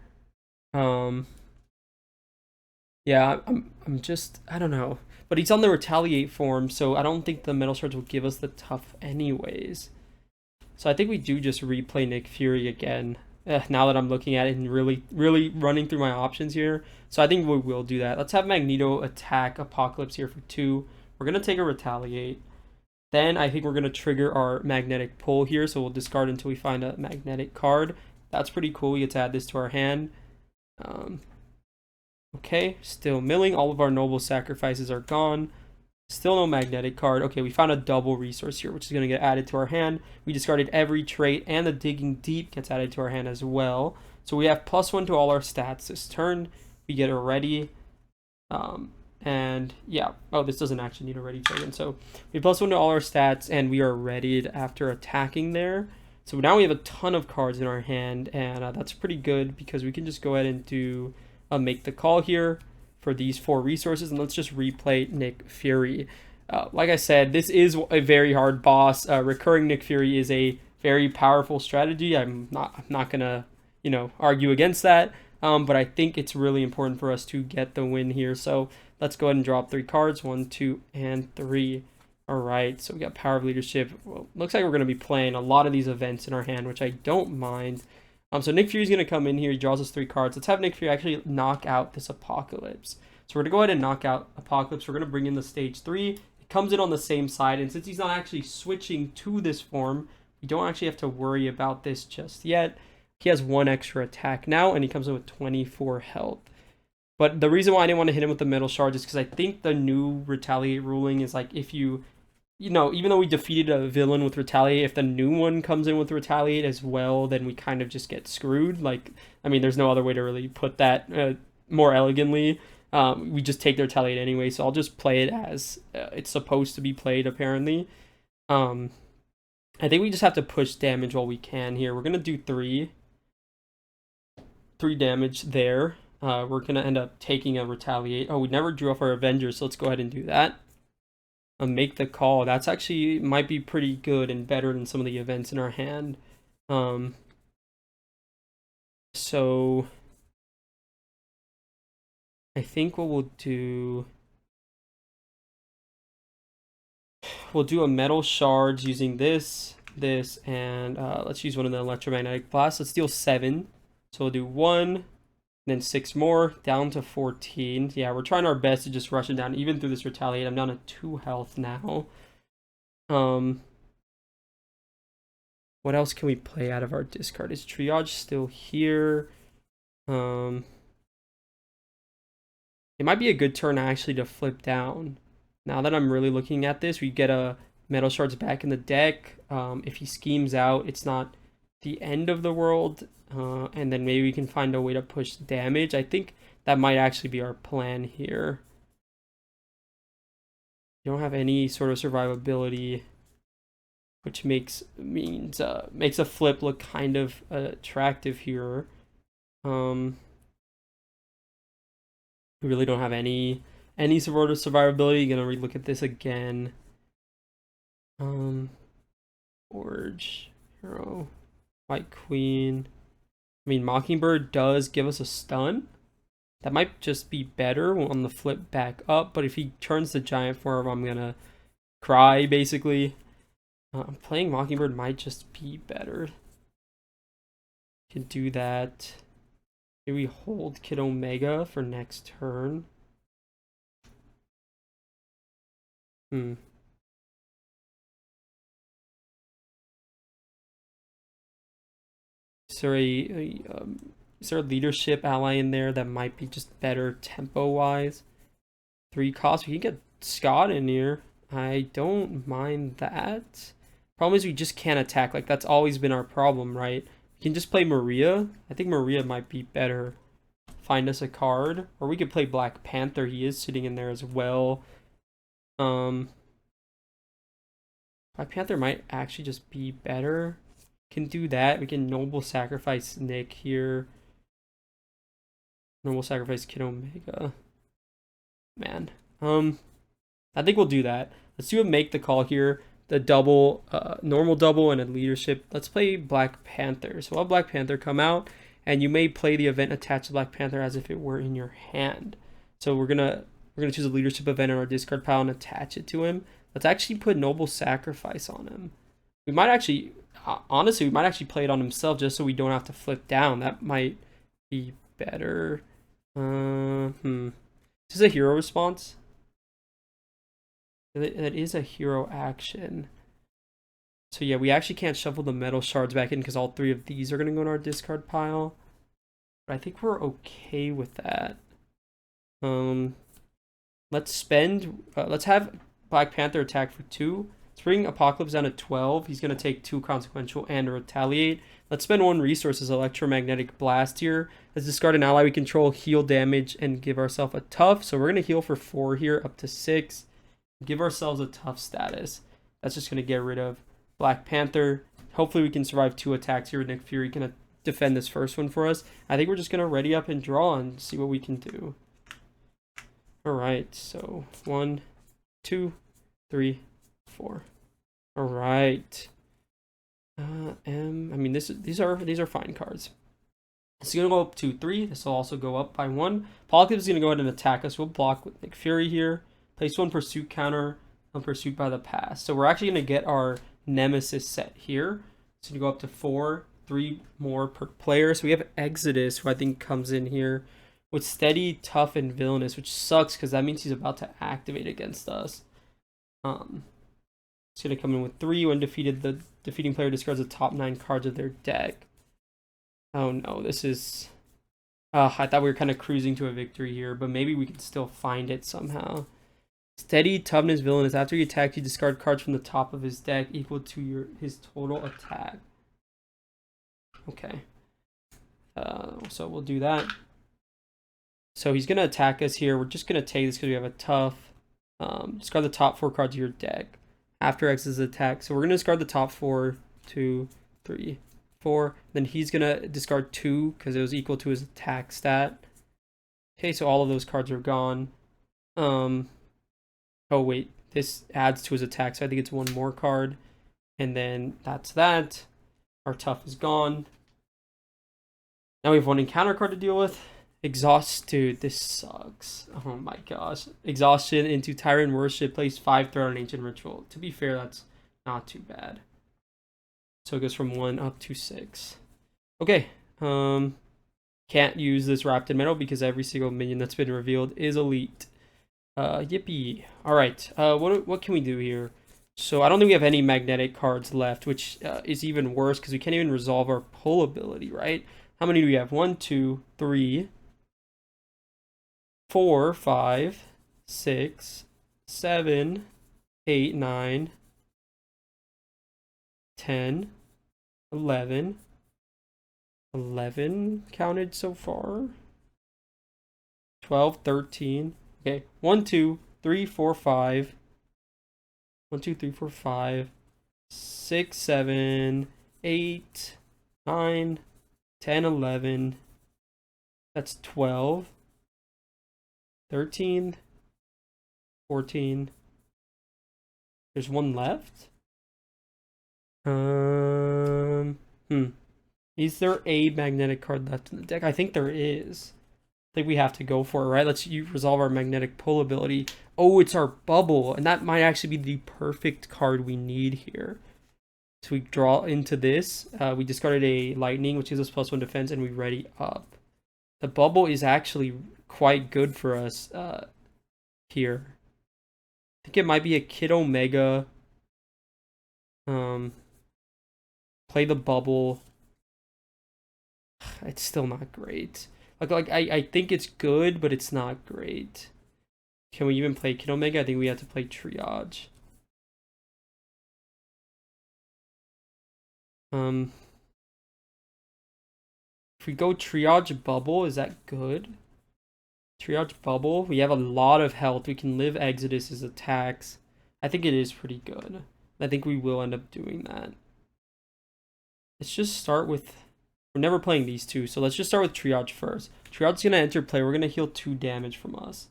Yeah, I'm just, I don't know. But he's on the retaliate form, so I don't think the metal shards will give us the tough anyways. So I think we do just replay Nick Fury again. Now that I'm looking at it and really running through my options here. So I think we will do that. Let's have Magneto attack Apocalypse here for 2. We're going to take a retaliate. Then I think we're going to trigger our magnetic pull here. So we'll discard until we find a magnetic card. That's pretty cool. We get to add this to our hand. Okay, still milling. All of our noble sacrifices are gone. Still no magnetic card. Okay, we found a double resource here, which is going to get added to our hand. We discarded every trait, and the digging deep gets added to our hand as well. So we have +1 to all our stats this turn. We get a ready. And yeah, oh, this doesn't actually need a ready token. So we +1 to all our stats, and we are readied after attacking there. So now we have a ton of cards in our hand, and that's pretty good because we can just go ahead and do make the call here for these 4 resources, and let's just replay Nick Fury. Like I said, this is a very hard boss. Recurring Nick Fury is a very powerful strategy. I'm not gonna argue against that. But I think it's really important for us to get the win here. So let's go ahead and drop 3 cards. 1, 2, and 3. All right, so we got Power of Leadership. Well, looks like we're going to be playing a lot of these events in our hand, which I don't mind. So Nick Fury's going to come in here. He draws us 3 cards. Let's have Nick Fury actually knock out this Apocalypse. So we're going to go ahead and knock out Apocalypse. We're going to bring in the stage 3. It comes in on the same side, and since he's not actually switching to this form, we don't actually have to worry about this just yet. He has 1 extra attack now, and he comes in with 24 health. But the reason why I didn't want to hit him with the metal shard is because I think the new retaliate ruling is like if you even though we defeated a villain with retaliate, if the new one comes in with retaliate as well, then we kind of just get screwed. Like, I mean, there's no other way to really put that more elegantly. We just take the retaliate anyway, so I'll just play it as it's supposed to be played, apparently. I think we just have to push damage while we can here. We're going to do 3 damage there. We're going to end up taking a retaliate. Oh, we never drew off our Avengers, so let's go ahead and do that. Make the call. That's actually might be pretty good and better than some of the events in our hand. So I think what we'll do a metal shards using this, and let's use one of the electromagnetic blasts. Let's deal 7. So we'll do 1, then 6 more, down to 14. Yeah, we're trying our best to just rush it down, even through this retaliate. I'm down to 2 health now. What else can we play out of our discard? Is Triage still here? It might be a good turn actually to flip down. Now that I'm really looking at this, we get a metal shards back in the deck. If he schemes out, it's not the end of the world. And then maybe we can find a way to push damage. I think that might actually be our plan here. You don't have any sort of survivability, which makes a flip look kind of attractive here. We really don't have any sort of survivability. Gonna relook at this again. Forge, Hero, White Queen. I mean, Mockingbird does give us a stun. That might just be better on the flip back up, but if he turns the giant form, I'm gonna cry, basically. Playing Mockingbird might just be better. Can do that. Maybe we hold Kid Omega for next turn. Is there a leadership ally in there that might be just better tempo-wise? 3 costs. We can get Scott in here. I don't mind that. Problem is we just can't attack. Like, that's always been our problem, right? We can just play Maria. I think Maria might be better. Find us a card. Or we could play Black Panther. He is sitting in there as well. Black Panther might actually just be better. Can do that. We can noble sacrifice Nick here. Noble sacrifice Kid Omega. Man. I think we'll do that. Let's do a make the call here. The double, normal double and a leadership. Let's play Black Panther. So we'll have Black Panther come out, and you may play the event attached to Black Panther as if it were in your hand. So we're gonna choose a leadership event in our discard pile and attach it to him. Let's actually put noble sacrifice on him. We might actually, honestly, we might actually play it on himself just so we don't have to flip down. That might be better. Is this a hero response? That is a hero action. So yeah, we actually can't shuffle the metal shards back in because all 3 of these are going to go in our discard pile. But I think we're okay with that. Let's have Black Panther attack for 2. Let's bring Apocalypse down to 12. He's going to take 2 consequential and retaliate. Let's spend 1 resource as Electromagnetic Blast here. Let's discard an ally we control, heal damage, and give ourselves a tough. So we're going to heal for 4 here, up to 6. Give ourselves a tough status. That's just going to get rid of Black Panther. Hopefully we can survive 2 attacks here. Nick Fury can defend this first one for us. I think we're just going to ready up and draw and see what we can do. Alright, so 1, 2, 3, 4. Alright. I mean, these are fine cards. It's gonna go up 2, 3. This will also go up by 1. Apocalypse is gonna go ahead and attack us. We'll block with Nick Fury here. Place 1 pursuit counter on Pursuit by the Past. So we're actually gonna get our Nemesis set here. It's gonna go up to 4, 3 more per player. So we have Exodus, who I think comes in here with Steady, Tough, and Villainous, which sucks because that means he's about to activate against us. It's going to come in with 3. When defeated, the defeating player discards the top 9 cards of their deck. Oh no, this is... I thought we were kind of cruising to a victory here, but maybe we can still find it somehow. Steady, Toughness, Villainous. After he attacks, you discard cards from the top of his deck equal to his total attack. Okay. So we'll do that. So he's going to attack us here. We're just going to take this because we have a tough. Discard the top 4 cards of your deck. After X is attack. So we're going to discard the top 4, 2, 3, 4. Then he's going to discard 2 because it was equal to his attack stat. Okay, so all of those cards are gone. Oh, wait. This adds to his attack, so I think it's 1 more card. And then that's that. Our tough is gone. Now we have 1 encounter card to deal with. Exhaust, dude, this sucks. Oh my gosh. Exhaustion into Tyrant Worship, place 5 threat on Ancient Ritual. To be fair, that's not too bad. So it goes from 1 up to 6. Okay. Can't use this Wrapped in Metal because every single minion that's been revealed is elite. Yippee. Alright, what can we do here? So I don't think we have any magnetic cards left, which is even worse because we can't even resolve our pull ability, right? How many do we have? 1, 2, 3... 4, 5, 6, 7, 8, 9, 10, 11. 11 counted so far. 12, 13. Okay, 1, 2, 3, 4, 5. 1, 2, 3, 4, 5. 6, 7, 8, 9, 10, 11. That's 12. 13, 14. There's 1 left. Is there a magnetic card left in the deck? I think there is. I think we have to go for it, right? Let's resolve our magnetic pull ability. Oh, it's our bubble, and that might actually be the perfect card we need here. So we draw into this. We discarded a lightning, which gives us +1 defense, and we ready up. The bubble is actually quite good for us here. I think it might be a Kid Omega. Play the bubble. It's still not great. I think it's good, but it's not great. Can we even play Kid Omega? I think we have to play Triage. If we go Triage Bubble, is that good? Triage Bubble. We have a lot of health. We can live Exodus's attacks. I think it is pretty good. I think we will end up doing that. Let's just start with... We're never playing these two, so let's just start with Triage first. Triage's going to enter play. We're going to heal 2 damage from us.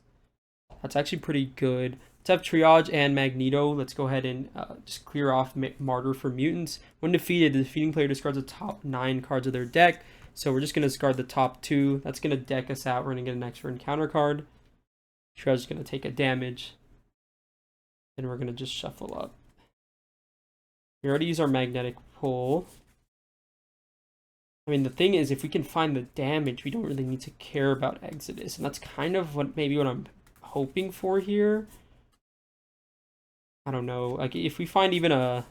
That's actually pretty good. Let's have Triage and Magneto. Let's go ahead and just clear off Martyr for mutants. When defeated, the defeating player discards the top 9 cards of their deck. So we're just going to discard the top 2. That's going to deck us out. We're going to get an extra encounter card. Triage's going to take a damage. And we're going to just shuffle up. We already use our magnetic pull. I mean, the thing is, if we can find the damage, we don't really need to care about Exodus. And that's kind of what I'm hoping for here. I don't know. Like, if we find even a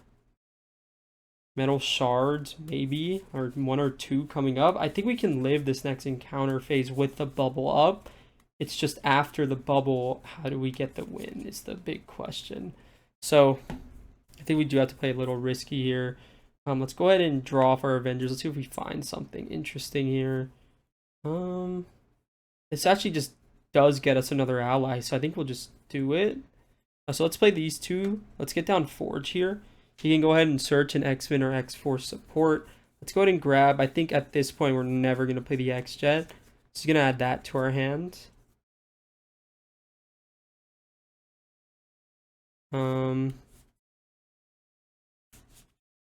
metal shards, maybe, or 1 or 2 coming up, I think we can live this next encounter phase with the bubble up It's just after the bubble, how do we get the win is the big question. So I think we do have to play a little risky here. Let's go ahead and draw for our Avengers. Let's see if we find something interesting here. This actually just does get us another ally, so I think we'll just do it. So let's play these two. Let's get down Forge here. You can go ahead and search an X-Men or X-Force support. Let's go ahead and grab. I think at this point we're never going to play the X-Jet. Just going to add that to our hand. I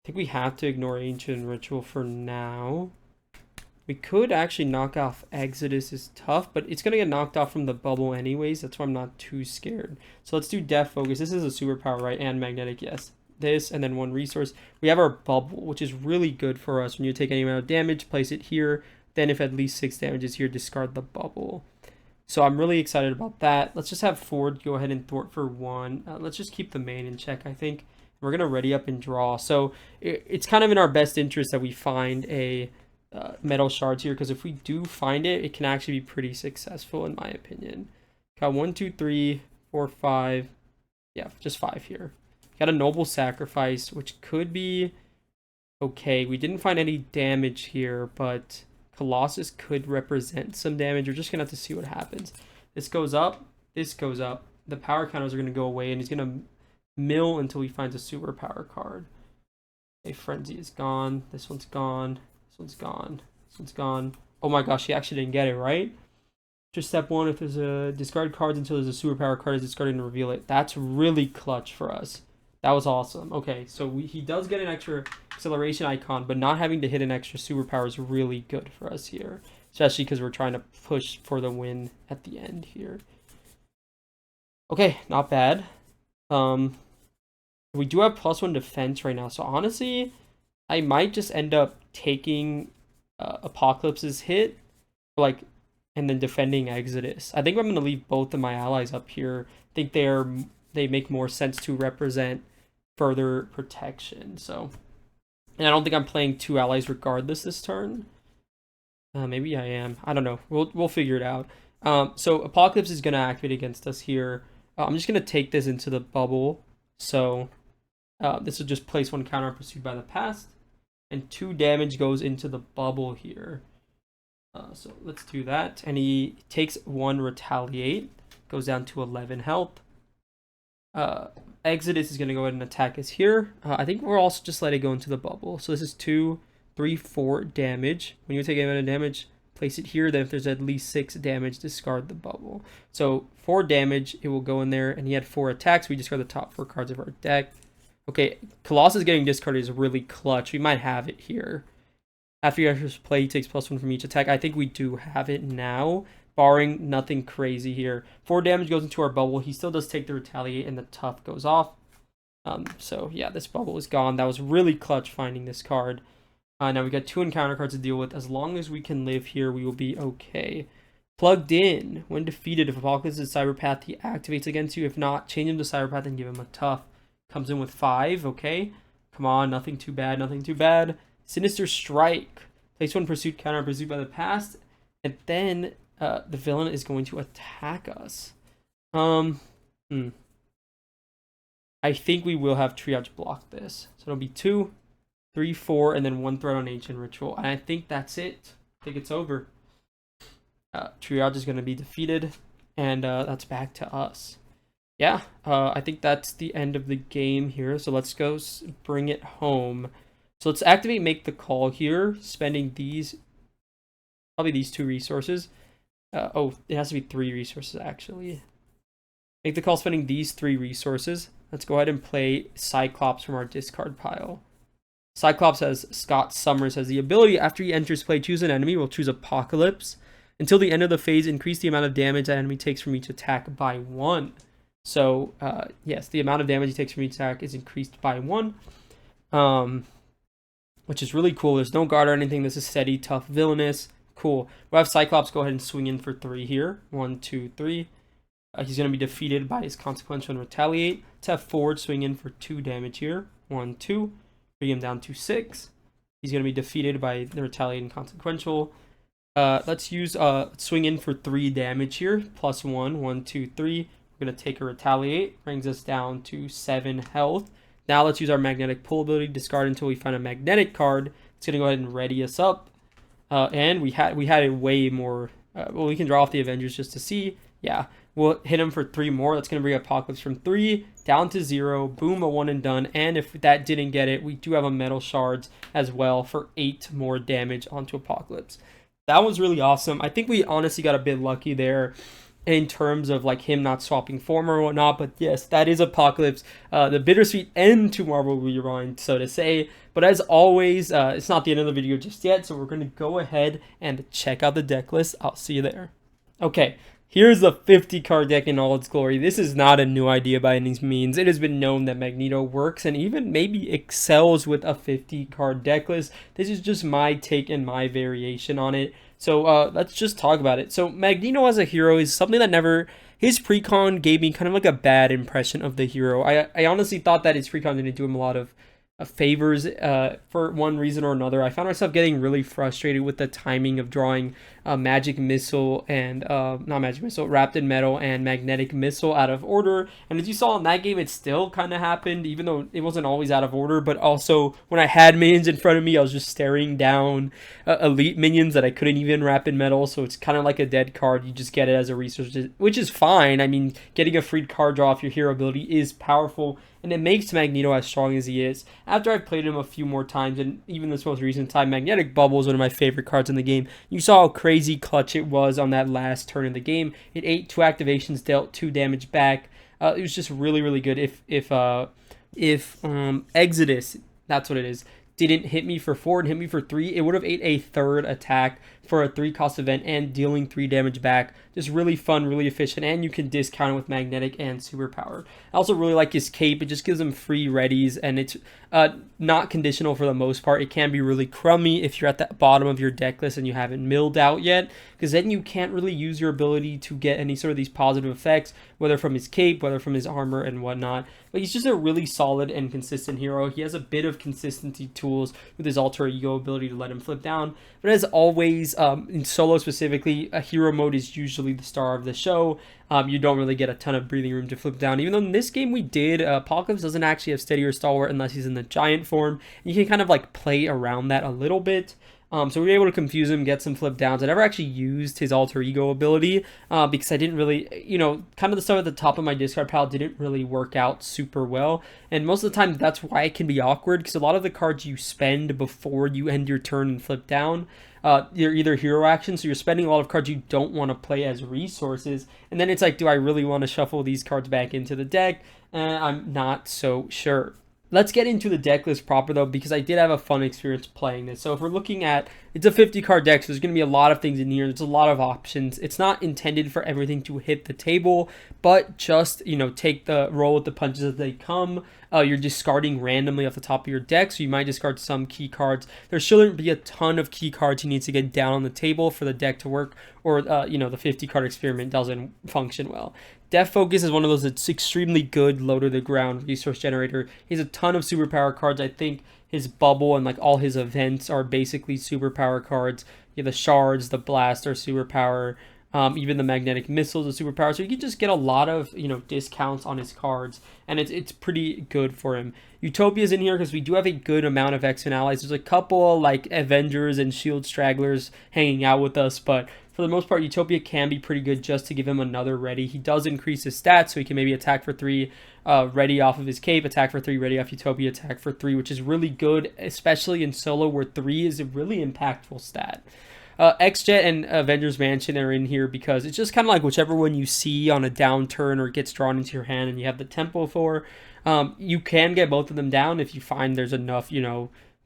think we have to ignore Ancient Ritual for now. We could actually knock off Exodus is tough, but it's going to get knocked off from the bubble anyways. That's why I'm not too scared. So let's do Death Focus. This is a superpower, right? And Magnetic, yes. This, and then one resource. We have our bubble, which is really good for us. When you take any amount of damage, place it here. Then if at least 6 damage is here, discard the bubble. So I'm really excited about that. Let's just have Ford go ahead and thwart for 1. Let's just keep the main in check, I think. We're going to ready up and draw. So it's kind of in our best interest that we find a metal shards here, because if we do find it, it can actually be pretty successful in my opinion. Got 1, 2, 3, 4, 5. Yeah, just 5 here. Got a Noble Sacrifice, which could be okay. We didn't find any damage here, but Colossus could represent some damage. We're just going to have to see what happens. This goes up. This goes up. The power counters are going to go away, and he's going to mill until he finds a superpower card. Okay, Frenzy is gone. This one's gone. This one's gone. This one's gone. Oh my gosh, he actually didn't get it, right? Just step 1, if there's a discard cards until there's a superpower card is discarded and reveal it. That's really clutch for us. That was awesome. Okay, so he does get an extra acceleration icon, but not having to hit an extra superpower is really good for us here. Especially because we're trying to push for the win at the end here. Okay, not bad. We do have +1 defense right now. So honestly, I might just end up taking Apocalypse's hit, like, and then defending Exodus. I think I'm going to leave both of my allies up here. I think they make more sense to represent further protection. So, and I don't think I'm playing 2 allies regardless this turn. Maybe I am. I don't know. We'll figure it out. So Apocalypse is going to activate against us here. I'm just going to take this into the bubble. So this will just place 1 counter pursued by the past. And 2 damage goes into the bubble here. So let's do that. And he takes 1 retaliate. Goes down to 11 health. Exodus is going to go ahead and attack us here. I think we're also just letting it go into the bubble. So this is 2, 3, 4 damage. When you take a amount of damage, place it here. Then if there's at least 6 damage, discard the bubble. So 4 damage, it will go in there. And he had 4 attacks. We discard the top 4 cards of our deck. Okay, Colossus getting discarded is really clutch. We might have it here. After you actually play, he takes +1 from each attack. I think we do have it now, barring nothing crazy here. 4 damage goes into our bubble. He still does take the retaliate, and the tough goes off. So yeah, this bubble is gone. That was really clutch finding this card. Now we got 2 encounter cards to deal with. As long as we can live here, we will be okay. Plugged in. When defeated, if Apocalypse is Cyberpath, he activates against you. If not, change him to Cyberpath and give him a tough. Comes in with 5, okay. Come on, nothing too bad, nothing too bad. Sinister Strike. Place 1 pursuit counter pursued by the past. And then the villain is going to attack us. I think we will have Triage block this. So it'll be 2, 3, 4, and then 1 threat on Ancient Ritual. And I think that's it. I think it's over. Triage is going to be defeated. And that's back to us. Yeah, I think that's the end of the game here. So let's go bring it home. So let's activate Make the Call here, spending these, probably these 2 resources. Oh, it has to be 3 resources actually. Make the Call spending these 3 resources. Let's go ahead and play Cyclops from our discard pile. Cyclops has Scott Summers has the ability, after he enters play, choose an enemy. We'll choose Apocalypse. Until the end of the phase, increase the amount of damage that enemy takes from each attack by 1. So, yes, the amount of damage he takes from each attack is increased by 1. Which is really cool. There's no guard or anything. This is steady, tough, villainous. Cool. We'll have Cyclops go ahead and swing in for 3 here. 1, 2, 3. He's going to be defeated by his Consequential and Retaliate. Let's have Ford swing in for 2 damage here. 1, 2. Bring him down to 6. He's going to be defeated by the Retaliate and Consequential. Let's use swing in for 3 damage here. Plus 1, 1, 2, 3. We're gonna take a retaliate, brings us down to 7 health. Now let's use our magnetic pull ability, discard until we find a magnetic card. It's gonna go ahead and ready us up. And we had a way more. Well, we can draw off the Avengers just to see. Yeah, we'll hit him for 3 more. That's gonna bring Apocalypse from 3 down to 0. Boom, a 1 and done. And if that didn't get it, we do have a metal shards as well for 8 more damage onto Apocalypse. That was really awesome. I think we honestly got a bit lucky there in terms of like him not swapping form or whatnot. But yes, that is Apocalypse. The bittersweet end to Marvel Rewind, so to say. But as always, it's not the end of the video just yet. So we're going to go ahead and check out the deck list. I'll see you there. Okay. Here's the 50 card deck in all its glory. This is not a new idea by any means. It has been known that Magneto works and even maybe excels with a 50 card deck list. This is just my take and my variation on it. So let's just talk about it. So Magneto as a hero is something that never... His precon gave me kind of like a bad impression of the hero. I honestly thought that his precon didn't do him a lot of favors for one reason or another. I found myself getting really frustrated with the timing of drawing Magic Missile and not Magic Missile, Wrapped in Metal and Magnetic Missile out of order. And as you saw in that game, it still kind of happened, even though it wasn't always out of order. But also, when I had minions in front of me, I was just staring down elite minions that I couldn't even wrap in metal. So it's kind of like a dead card. You just get it as a resource, which is fine. I mean, getting a free card draw off your hero ability is powerful, and it makes Magneto as strong as he is. After I've played him a few more times, and even this most recent time, Magnetic Bubble is one of my favorite cards in the game. You saw how crazy clutch it was on that last turn in the game. It ate 2 activations, dealt 2 damage back. It was just really, really good. If Exodus, that's what it is, didn't hit me for 4 and hit me for 3, it would have ate a 3rd attack for a 3 cost event and dealing 3 damage back. Just really fun, really efficient, and you can discount it with magnetic and superpower. I also really like his cape. It just gives him free readies, and it's not conditional for the most part. It can be really crummy if you're at the bottom of your deck list and you haven't milled out yet, because then you can't really use your ability to get any sort of these positive effects, whether from his cape, whether from his armor and whatnot. But he's just a really solid and consistent hero. He has a bit of consistency tools with his alter ego ability to let him flip down. But as always, in solo specifically, a hero mode is usually the star of the show. You don't really get a ton of breathing room to flip down. Even though in this game we did, Apocalypse doesn't actually have steady or stalwart unless he's in the giant form. You can kind of like play around that a little bit. So we were able to confuse him, get some flip downs. I never actually used his alter ego ability because I didn't really, kind of the stuff at the top of my discard pile didn't really work out super well. And most of the time that's why it can be awkward, because a lot of the cards you spend before you end your turn and flip down, you're either hero actions, so you're spending a lot of cards you don't want to play as resources. And then it's like, do I really want to shuffle these cards back into the deck? I'm not so sure. Let's get into the deck list proper though, because I did have a fun experience playing this. So if we're looking at, it's a 50 card deck, so there's going to be a lot of things in here. There's a lot of options. It's not intended for everything to hit the table, but just, take the roll with the punches as they come. You're discarding randomly off the top of your deck, so you might discard some key cards. There shouldn't be a ton of key cards you need to get down on the table for the deck to work, or, the 50 card experiment doesn't function well. Death Focus is one of those that's extremely good low to the ground resource generator. He has a ton of superpower cards. I think his bubble and like all his events are basically superpower cards. You have the shards, the blast are superpower. Even the magnetic missiles are superpower. So you can just get a lot of discounts on his cards, and it's pretty good for him. Utopia's in here because we do have a good amount of X-Men allies. There's a couple like Avengers and Shield stragglers hanging out with us, but for the most part, Utopia can be pretty good just to give him another ready. He does increase his stats, so he can maybe attack for 3, ready off of his cape, attack for 3, ready off Utopia, attack for 3, which is really good, especially in solo where 3 is a really impactful stat. X-Jet and Avengers Mansion are in here because it's just kind of like whichever one you see on a downturn or gets drawn into your hand and you have the tempo for. You can get both of them down if you find there's enough,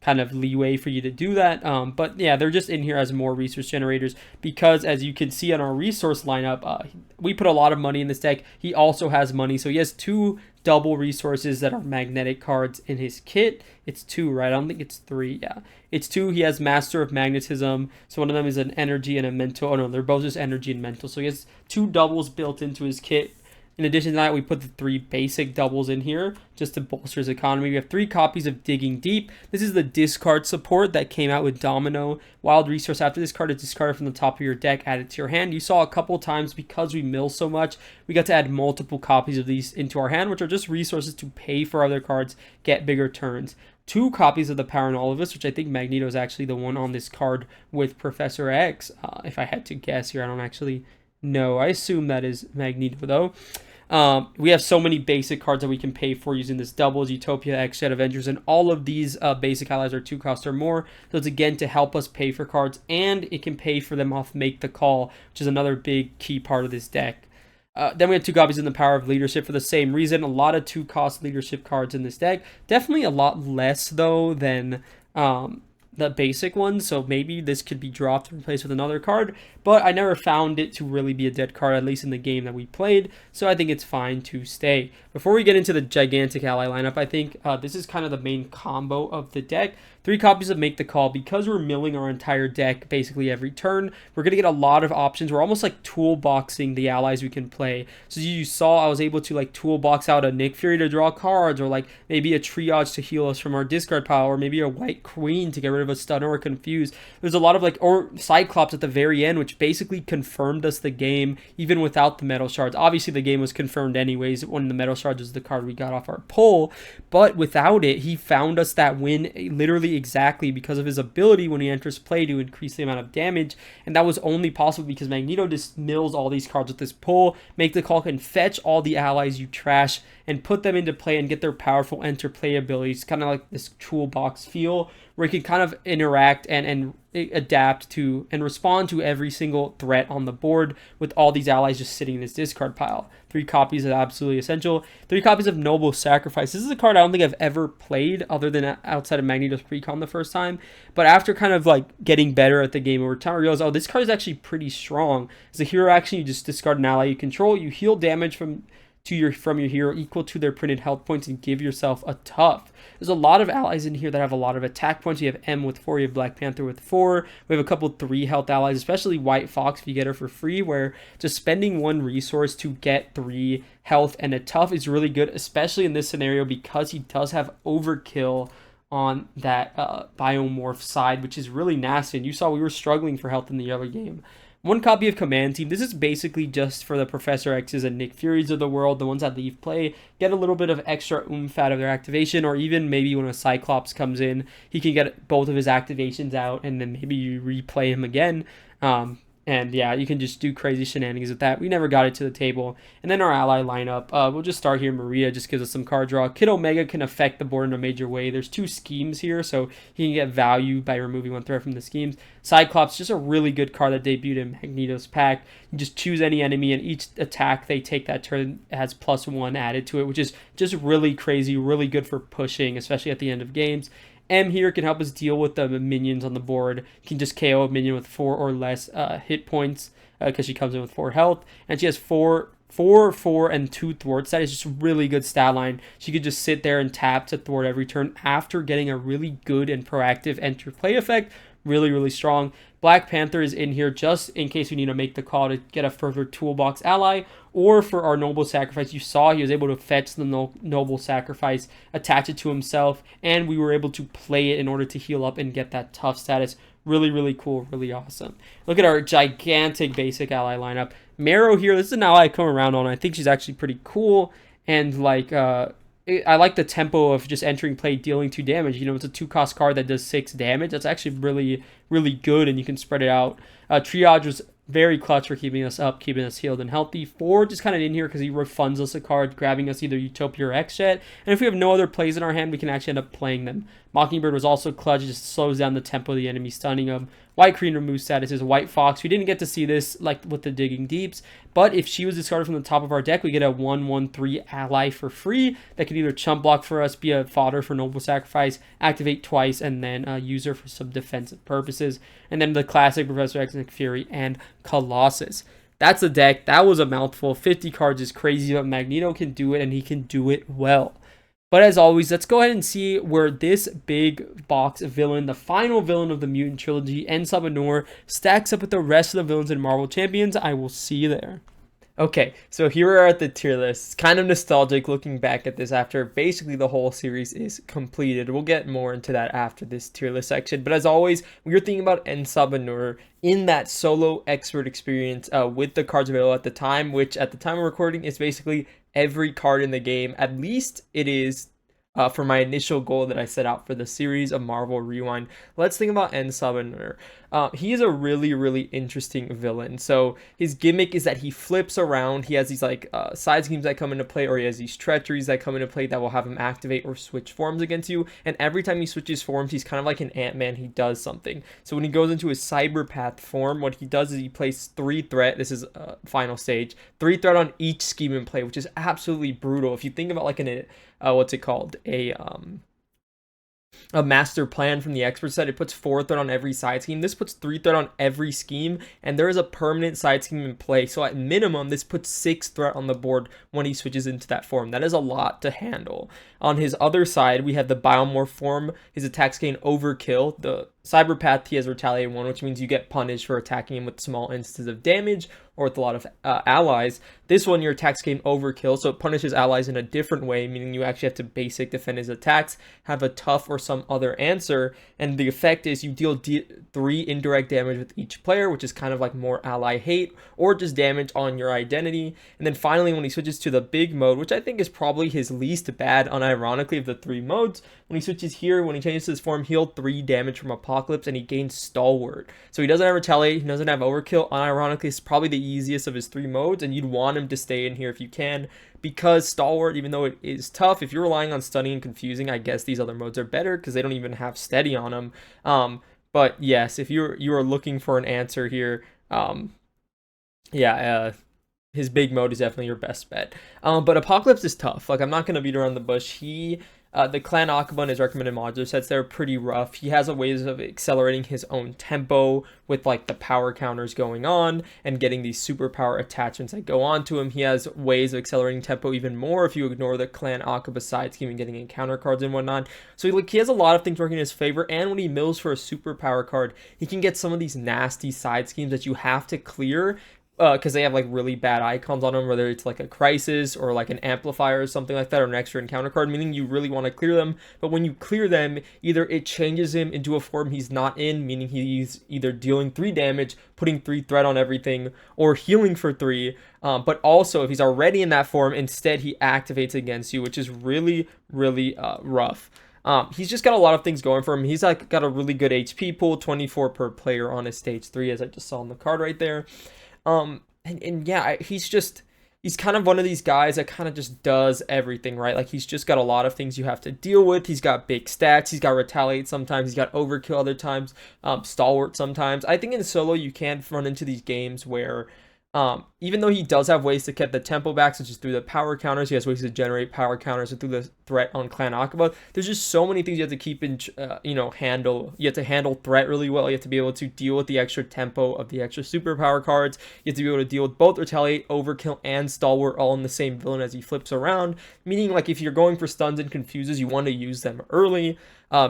kind of leeway for you to do that. But yeah, they're just in here as more resource generators because, as you can see on our resource lineup, we put a lot of money in this deck. He also has money, so he has 2 double resources that are magnetic cards in his kit. It's 2, right? I don't think it's 3. Yeah, it's 2. He has Master of Magnetism, so one of them is an energy and a mental. Oh no, they're both just energy and mental. So he has 2 doubles built into his kit. In addition to that, we put the 3 basic doubles in here just to bolster his economy. We have 3 copies of Digging Deep. This is the discard support that came out with Domino. Wild resource after this card is discarded from the top of your deck, added to your hand. You saw a couple times, because we mill so much, we got to add multiple copies of these into our hand, which are just resources to pay for other cards, get bigger turns. 2 copies of the Power in All of Us, which I think Magneto is actually the one on this card with Professor X. If I had to guess here, I don't actually know. I assume that is Magneto, though. We have so many basic cards that we can pay for using this doubles, Utopia, X-Jet, Avengers, and all of these basic allies are 2 cost or more. So it's again to help us pay for cards, and it can pay for them off Make the Call, which is another big key part of this deck. Then we have 2 copies in the Power of Leadership for the same reason. A lot of 2-cost leadership cards in this deck. Definitely a lot less, though, than the basic one, so maybe this could be dropped and replaced with another card, but I never found it to really be a dead card, at least in the game that we played, so I think it's fine to stay. Before we get into the gigantic ally lineup, I think this is kind of the main combo of the deck. 3 copies of Make the Call. Because we're milling our entire deck basically every turn, we're going to get a lot of options. We're almost like toolboxing the allies we can play. So you saw I was able to like toolbox out a Nick Fury to draw cards, or like maybe a Triage to heal us from our discard pile, or maybe a White Queen to get rid of a Stunner or Confuse. There's a lot of like, or Cyclops at the very end, which basically confirmed us the game even without the Metal Shards. Obviously the game was confirmed anyways when the Metal Shards was the card we got off our pull, but without it, he found us that win literally exactly because of his ability when he enters play to increase the amount of damage, and that was only possible because Magneto just mills all these cards with this pull. Make the Call can fetch all the allies you trash and put them into play and get their powerful enter play abilities, kind of like this toolbox feel where he can kind of interact and adapt to and respond to every single threat on the board with all these allies just sitting in his discard pile. 3 copies is absolutely essential. 3 copies of Noble Sacrifice. This is a card I don't think I've ever played other than outside of Magneto's Precon the first time, but after kind of like getting better at the game over time, I realized, oh, this card is actually pretty strong. As a hero action, you just discard an ally you control, you heal damage from your hero equal to their printed health points and give yourself a tough. There's a lot of allies in here that have a lot of attack points. You have M with 4, you have Black Panther with 4. We have a couple 3 health allies, especially White Fox if you get her for free, where just spending 1 resource to get 3 health and a tough is really good, especially in this scenario because he does have overkill on that biomorph side, which is really nasty. And you saw we were struggling for health in the other game. 1 copy of Command Team. This is basically just for the Professor X's and Nick Furies of the world, the ones that leave play, get a little bit of extra oomph out of their activation, or even maybe when a Cyclops comes in, he can get both of his activations out, and then maybe you replay him again. And yeah, you can just do crazy shenanigans with that. We never got it to the table. And then our ally lineup, we'll just start here. Maria just gives us some card draw. Kid Omega can affect the board in a major way. There's 2 schemes here, so he can get value by removing 1 threat from the schemes. Cyclops, just a really good card that debuted in Magneto's pack. You just choose any enemy, and each attack they take that turn has +1 added to it, which is just really crazy, really good for pushing, especially at the end of games. M here can help us deal with the minions on the board. You can just KO a minion with 4 or less hit points because she comes in with 4 health. And she has 4, and 2 thwarts. That is just really good stat line. She could just sit there and tap to thwart every turn after getting a really good and proactive enter play effect. Really, really strong. Black Panther is in here just in case we need to make the call to get a further toolbox ally, or for our Noble Sacrifice. You saw he was able to fetch the Noble Sacrifice, attach it to himself, and we were able to play it in order to heal up and get that tough status. Really, really cool, really awesome. Look at our gigantic basic ally lineup. Marrow here, this is an ally I come around on. I think she's actually pretty cool, and like I like the tempo of just entering play, dealing 2 damage. You know, it's a 2-cost card that does 6 damage. That's actually really, really good, and you can spread it out. Triage was very clutch for keeping us up, keeping us healed and healthy. 4 just kind of in here because he refunds us a card, grabbing us either Utopia or X-Jet. And if we have no other plays in our hand, we can actually end up playing them. Mockingbird was also clutch, it just slows down the tempo of the enemy, stunning them. White Queen removes statuses. White Fox, we didn't get to see this like with the Digging Deeps, but if she was discarded from the top of our deck, we get a 1/1/3 ally for free that can either chump block for us, be a fodder for Noble Sacrifice, activate twice, and then use her for some defensive purposes. And then the classic Professor X, Nick Fury, and Colossus. That's the deck. That was a mouthful. 50 cards is crazy, but Magneto can do it, and he can do it well. But as always, let's go ahead and see where this big box villain, the final villain of the Mutant Trilogy, and Sabah Nur, stacks up with the rest of the villains in Marvel Champions. I will see you there. Okay, so here we are at the tier list. It's kind of nostalgic looking back at this after basically the whole series is completed. We'll get more into that after this tier list section. But as always, we were thinking about Sabah Nur in that solo expert experience with the cards available at the time, which at the time of recording is basically every card in the game. At least it is for my initial goal that I set out for the series of Marvel Rewind. Let's think about Sabah Nur. He is a really, really interesting villain. So his gimmick is that he flips around. He has these like side schemes that come into play, or he has these treacheries that come into play that will have him activate or switch forms against you. And every time he switches forms, he's kind of like an Ant-Man. He does something. So when he goes into his Cyberpath form, what he does is he plays 3 threat. This is final stage. 3 threat on each scheme in play, which is absolutely brutal. If you think about like an what's it called, a master plan from the expert set, it puts 4 threat on every side scheme. This puts 3 threat on every scheme, and there is a permanent side scheme in play. So at minimum, this puts 6 threat on the board when he switches into that form. That is a lot to handle. On his other side, we have the biomorph form. His attacks gain overkill. The Cyberpath, he has Retaliate 1, which means you get punished for attacking him with small instances of damage or with a lot of allies. This one, your attacks gain overkill, so it punishes allies in a different way, meaning you actually have to basic defend his attacks, have a tough or some other answer, and the effect is you deal 3 indirect damage with each player, which is kind of like more ally hate, or just damage on your identity. And then finally, when he switches to the big mode, which I think is probably his least bad, unironically, of the 3 modes, when he switches here, when he changes his form, he'll 3 damage from Apocalypse, and he gains Stalwart. So he doesn't have Retaliate, he doesn't have Overkill. Unironically, it's probably the easiest of his 3 modes, and you'd want him to stay in here if you can, because Stalwart, even though it is tough, if you're relying on Stunning and Confusing, I guess these other modes are better, because they don't even have Steady on them. But yes, if you are looking for an answer here, his big mode is definitely your best bet. But Apocalypse is tough. Like, I'm not going to beat around the bush. The Clan Akaba and his recommended modular sets, they're pretty rough. He has a ways of accelerating his own tempo with like the power counters going on and getting these superpower attachments that go on to him. He has ways of accelerating tempo even more if you ignore the Clan Akaba side scheme and getting encounter cards and whatnot. So he has a lot of things working in his favor, and when he mills for a superpower card, he can get some of these nasty side schemes that you have to clear because they have like really bad icons on them, whether it's like a crisis or like an amplifier or something like that, or an extra encounter card, meaning you really want to clear them. But when you clear them, either it changes him into a form he's not in, meaning he's either dealing 3 damage, putting 3 threat on everything, or healing for 3. But also, if he's already in that form, instead he activates against you, which is really, really rough. He's just got a lot of things going for him. He's like got a really good HP pool, 24 per player on his stage 3, as I just saw on the card right there. And yeah, he's kind of one of these guys that kind of just does everything, right? Like, he's just got a lot of things you have to deal with. He's got big stats. He's got Retaliate sometimes. He's got Overkill other times. Stalwart sometimes. I think in solo you can run into these games where even though he does have ways to get the tempo back, such as through the power counters, he has ways to generate power counters through the threat on Clan Akaba. There's just so many things you have to keep in, handle. You have to handle threat really well. You have to be able to deal with the extra tempo of the extra superpower cards. You have to be able to deal with both Retaliate, Overkill, and Stalwart all in the same villain as he flips around. Meaning, like, if you're going for stuns and confuses, you want to use them early.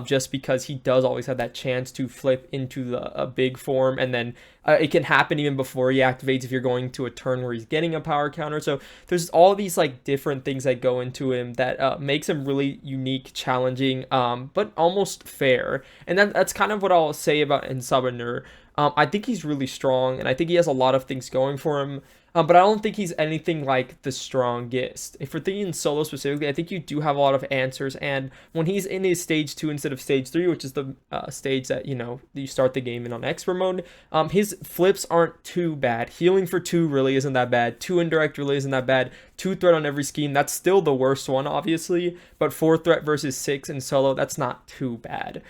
Just because he does always have that chance to flip into a big form, and then it can happen even before he activates if you're going to a turn where he's getting a power counter. So there's all these like different things that go into him that makes him really unique, challenging, but almost fair. And that's kind of what I'll say about Sabah Nur. I think he's really strong, and I think he has a lot of things going for him. But I don't think he's anything like the strongest. If we're thinking solo specifically, I think you do have a lot of answers. And when he's in his stage 2 instead of stage 3, which is the stage that, you start the game in on expert mode, his flips aren't too bad. Healing for 2 really isn't that bad. 2 indirect really isn't that bad. 2 threat on every scheme, that's still the worst one, obviously. But 4 threat versus 6 in solo, that's not too bad.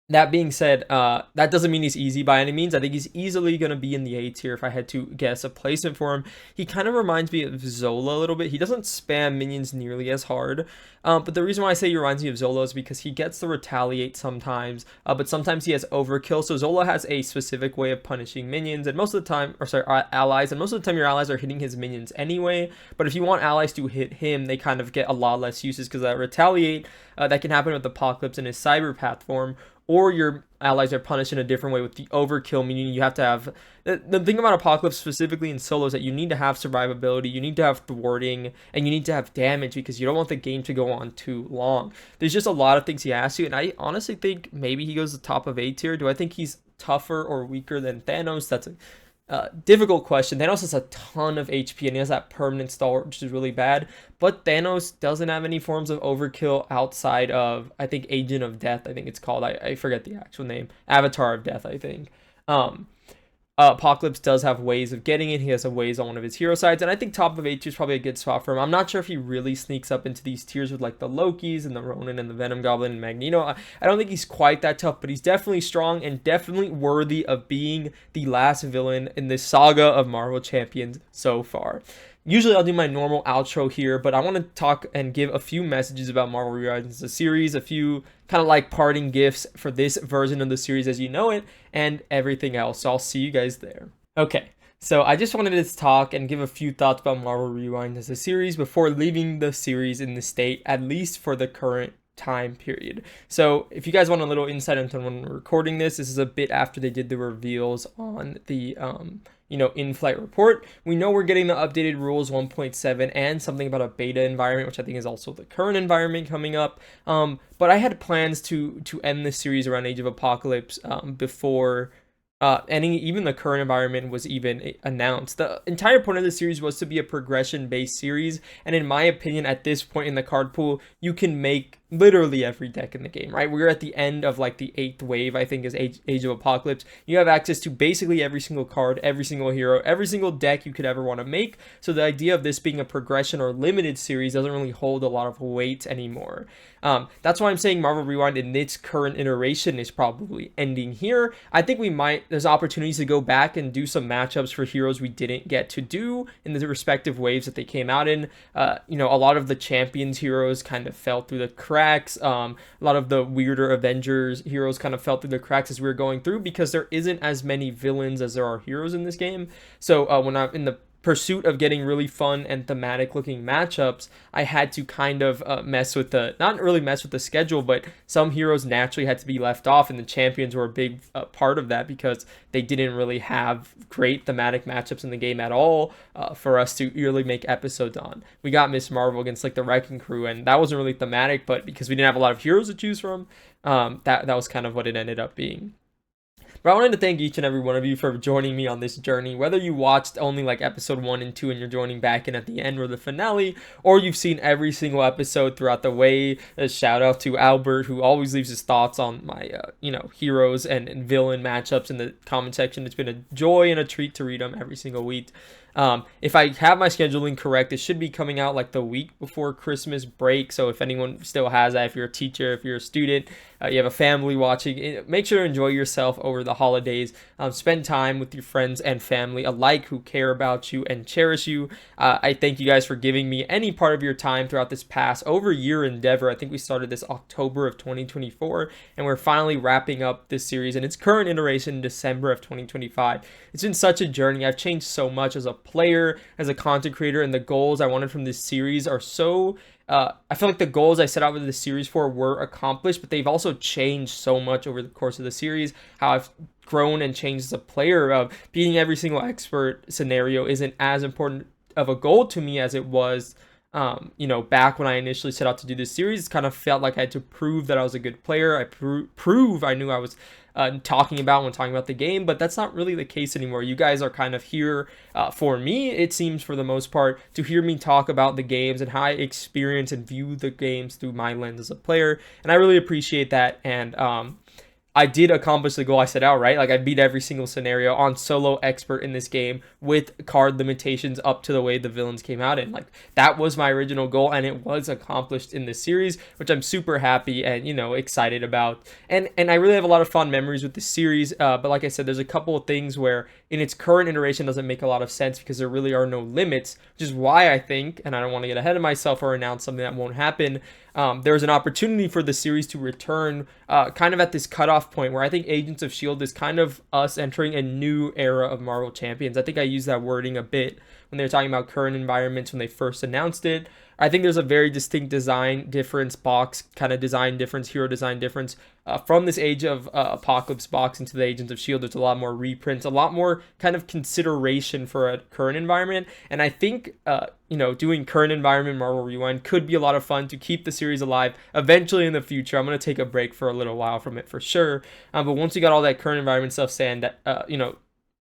That being said, that doesn't mean he's easy by any means. I think he's easily going to be in the A tier if I had to guess a placement for him. He kind of reminds me of Zola a little bit. He doesn't spam minions nearly as hard. But the reason why I say he reminds me of Zola is because he gets the Retaliate sometimes, but sometimes he has Overkill. So Zola has a specific way of punishing minions, and most of the time, allies, and most of the time your allies are hitting his minions anyway. But if you want allies to hit him, they kind of get a lot less uses because that Retaliate, that can happen with Apocalypse in his Cyberpath form, or your allies are punished in a different way with the overkill, meaning you have to have the thing about Apocalypse specifically in solo is that you need to have survivability, you need to have thwarting, and you need to have damage because you don't want the game to go on too long. There's just a lot of things he has to, and I honestly think maybe he goes the top of A tier. Do I think he's tougher or weaker than Thanos? That's a difficult question. Thanos has a ton of HP and he has that permanent stalwart, which is really bad. But Thanos doesn't have any forms of overkill outside of, I think, Agent of Death, I think it's called. I forget the actual name. Avatar of Death, I think. Apocalypse does have ways of getting it. He has ways on one of his hero sides, and I think top of 8 tier is probably a good spot for him. I'm not sure if he really sneaks up into these tiers with like the Lokis and the Ronin and the Venom Goblin and Magneto. I don't think he's quite that tough, but he's definitely strong and definitely worthy of being the last villain in this saga of Marvel Champions so far. Usually I'll do my normal outro here, but I want to talk and give a few messages about Marvel Rewind, the series, a few kind of like parting gifts for this version of the series as you know it, and everything else. So I'll see you guys there. Okay, so I just wanted to talk and give a few thoughts about Marvel Rewind as a series before leaving the series in the state, at least for the current time period. So if you guys want a little insight into when we're recording this is a bit after they did the reveals on the in-flight report. We know we're getting the updated rules 1.7 and something about a beta environment, which I think is also the current environment coming up. But I had plans to end this series around Age of Apocalypse before even the current environment was even announced. The entire point of the series was to be a progression-based series, and in my opinion, at this point in the card pool, you can make literally every deck in the game, right? We're at the end of like the 8th wave, I think, is Age of Apocalypse. You have access to basically every single card, every single hero, every single deck you could ever want to make. So the idea of this being a progression or limited series doesn't really hold a lot of weight anymore. That's why I'm saying Marvel Rewind in its current iteration is probably ending here. I think there's opportunities to go back and do some matchups for heroes we didn't get to do in the respective waves that they came out in. A lot of the Champions heroes kind of fell through the cracks. A lot of the weirder Avengers heroes kind of fell through the cracks as we were going through because there isn't as many villains as there are heroes in this game. So when I'm in the pursuit of getting really fun and thematic looking matchups, I had to kind of not really mess with the schedule, but some heroes naturally had to be left off, and the Champions were a big part of that because they didn't really have great thematic matchups in the game at all for us to really make episodes on. We got Miss Marvel against like the Wrecking Crew, and that wasn't really thematic, but because we didn't have a lot of heroes to choose from, that was kind of what it ended up being. But I wanted to thank each and every one of you for joining me on this journey. Whether you watched only like episode 1 and 2 and you're joining back in at the end or the finale, or you've seen every single episode throughout the way. A shout out to Albert, who always leaves his thoughts on my heroes and villain matchups in the comment section. It's been a joy and a treat to read them every single week. If I have my scheduling correct, it should be coming out like the week before Christmas break. So if anyone still has that, if you're a teacher, if you're a student, you have a family watching, make sure to enjoy yourself over the holidays. Spend time with your friends and family alike who care about you and cherish you. I thank you guys for giving me any part of your time throughout this past over year endeavor. I think we started this October of 2024, and we're finally wrapping up this series in its current iteration in December of 2025. It's been such a journey. I've changed so much as a player, as a content creator, and the goals I wanted from this series are so I feel like the goals I set out with this series for were accomplished, but they've also changed so much over the course of the series. How I've grown and changed as a player. Of beating every single expert scenario isn't as important of a goal to me as it was back when I initially set out to do this series. It kind of felt like I had to prove that I was a good player. I prove I knew I was talking about the game, but that's not really the case anymore. You guys are kind of here for me, it seems, for the most part, to hear me talk about the games and how I experience and view the games through my lens as a player, and I really appreciate that. And I did accomplish the goal I set out, right? Like, I beat every single scenario on solo expert in this game with card limitations up to the way the villains came out in. Like, that was my original goal, and it was accomplished in this series, which I'm super happy and, excited about. And I really have a lot of fond memories with this series, but like I said, there's a couple of things where in its current iteration doesn't make a lot of sense because there really are no limits, which is why I think, and I don't want to get ahead of myself or announce something that won't happen, there's an opportunity for the series to return kind of at this cutoff point where I think Agents of S.H.I.E.L.D. is kind of us entering a new era of Marvel Champions. I think I used that wording a bit when they were talking about current environments when they first announced it. I think there's a very distinct design difference, box kind of design difference, hero design difference from this Age of Apocalypse box into the Agents of S.H.I.E.L.D., there's a lot more reprints, a lot more kind of consideration for a current environment. And I think, doing current environment Marvel Rewind could be a lot of fun to keep the series alive eventually in the future. I'm going to take a break for a little while from it for sure. But once we got all that current environment stuff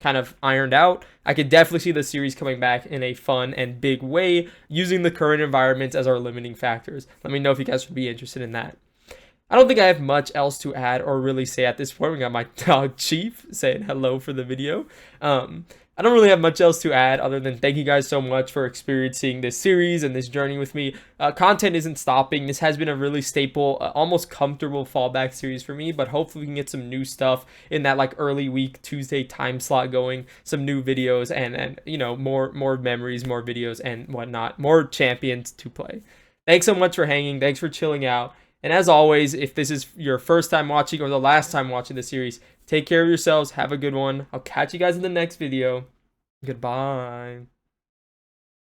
kind of ironed out, I could definitely see the series coming back in a fun and big way using the current environments as our limiting factors. Let me know if you guys would be interested in that. I don't think I have much else to add or really say at this point. We got my dog Chief saying hello for the video. I don't really have much else to add other than thank you guys so much for experiencing this series and this journey with me. Content isn't stopping. This has been a really staple, almost comfortable fallback series for me, but hopefully we can get some new stuff in that like early week Tuesday time slot going, some new videos and more memories, more videos and whatnot, more champions to play. Thanks so much for hanging. Thanks for chilling out. And as always, if this is your first time watching or the last time watching the series, take care of yourselves. Have a good one. I'll catch you guys in the next video. Goodbye.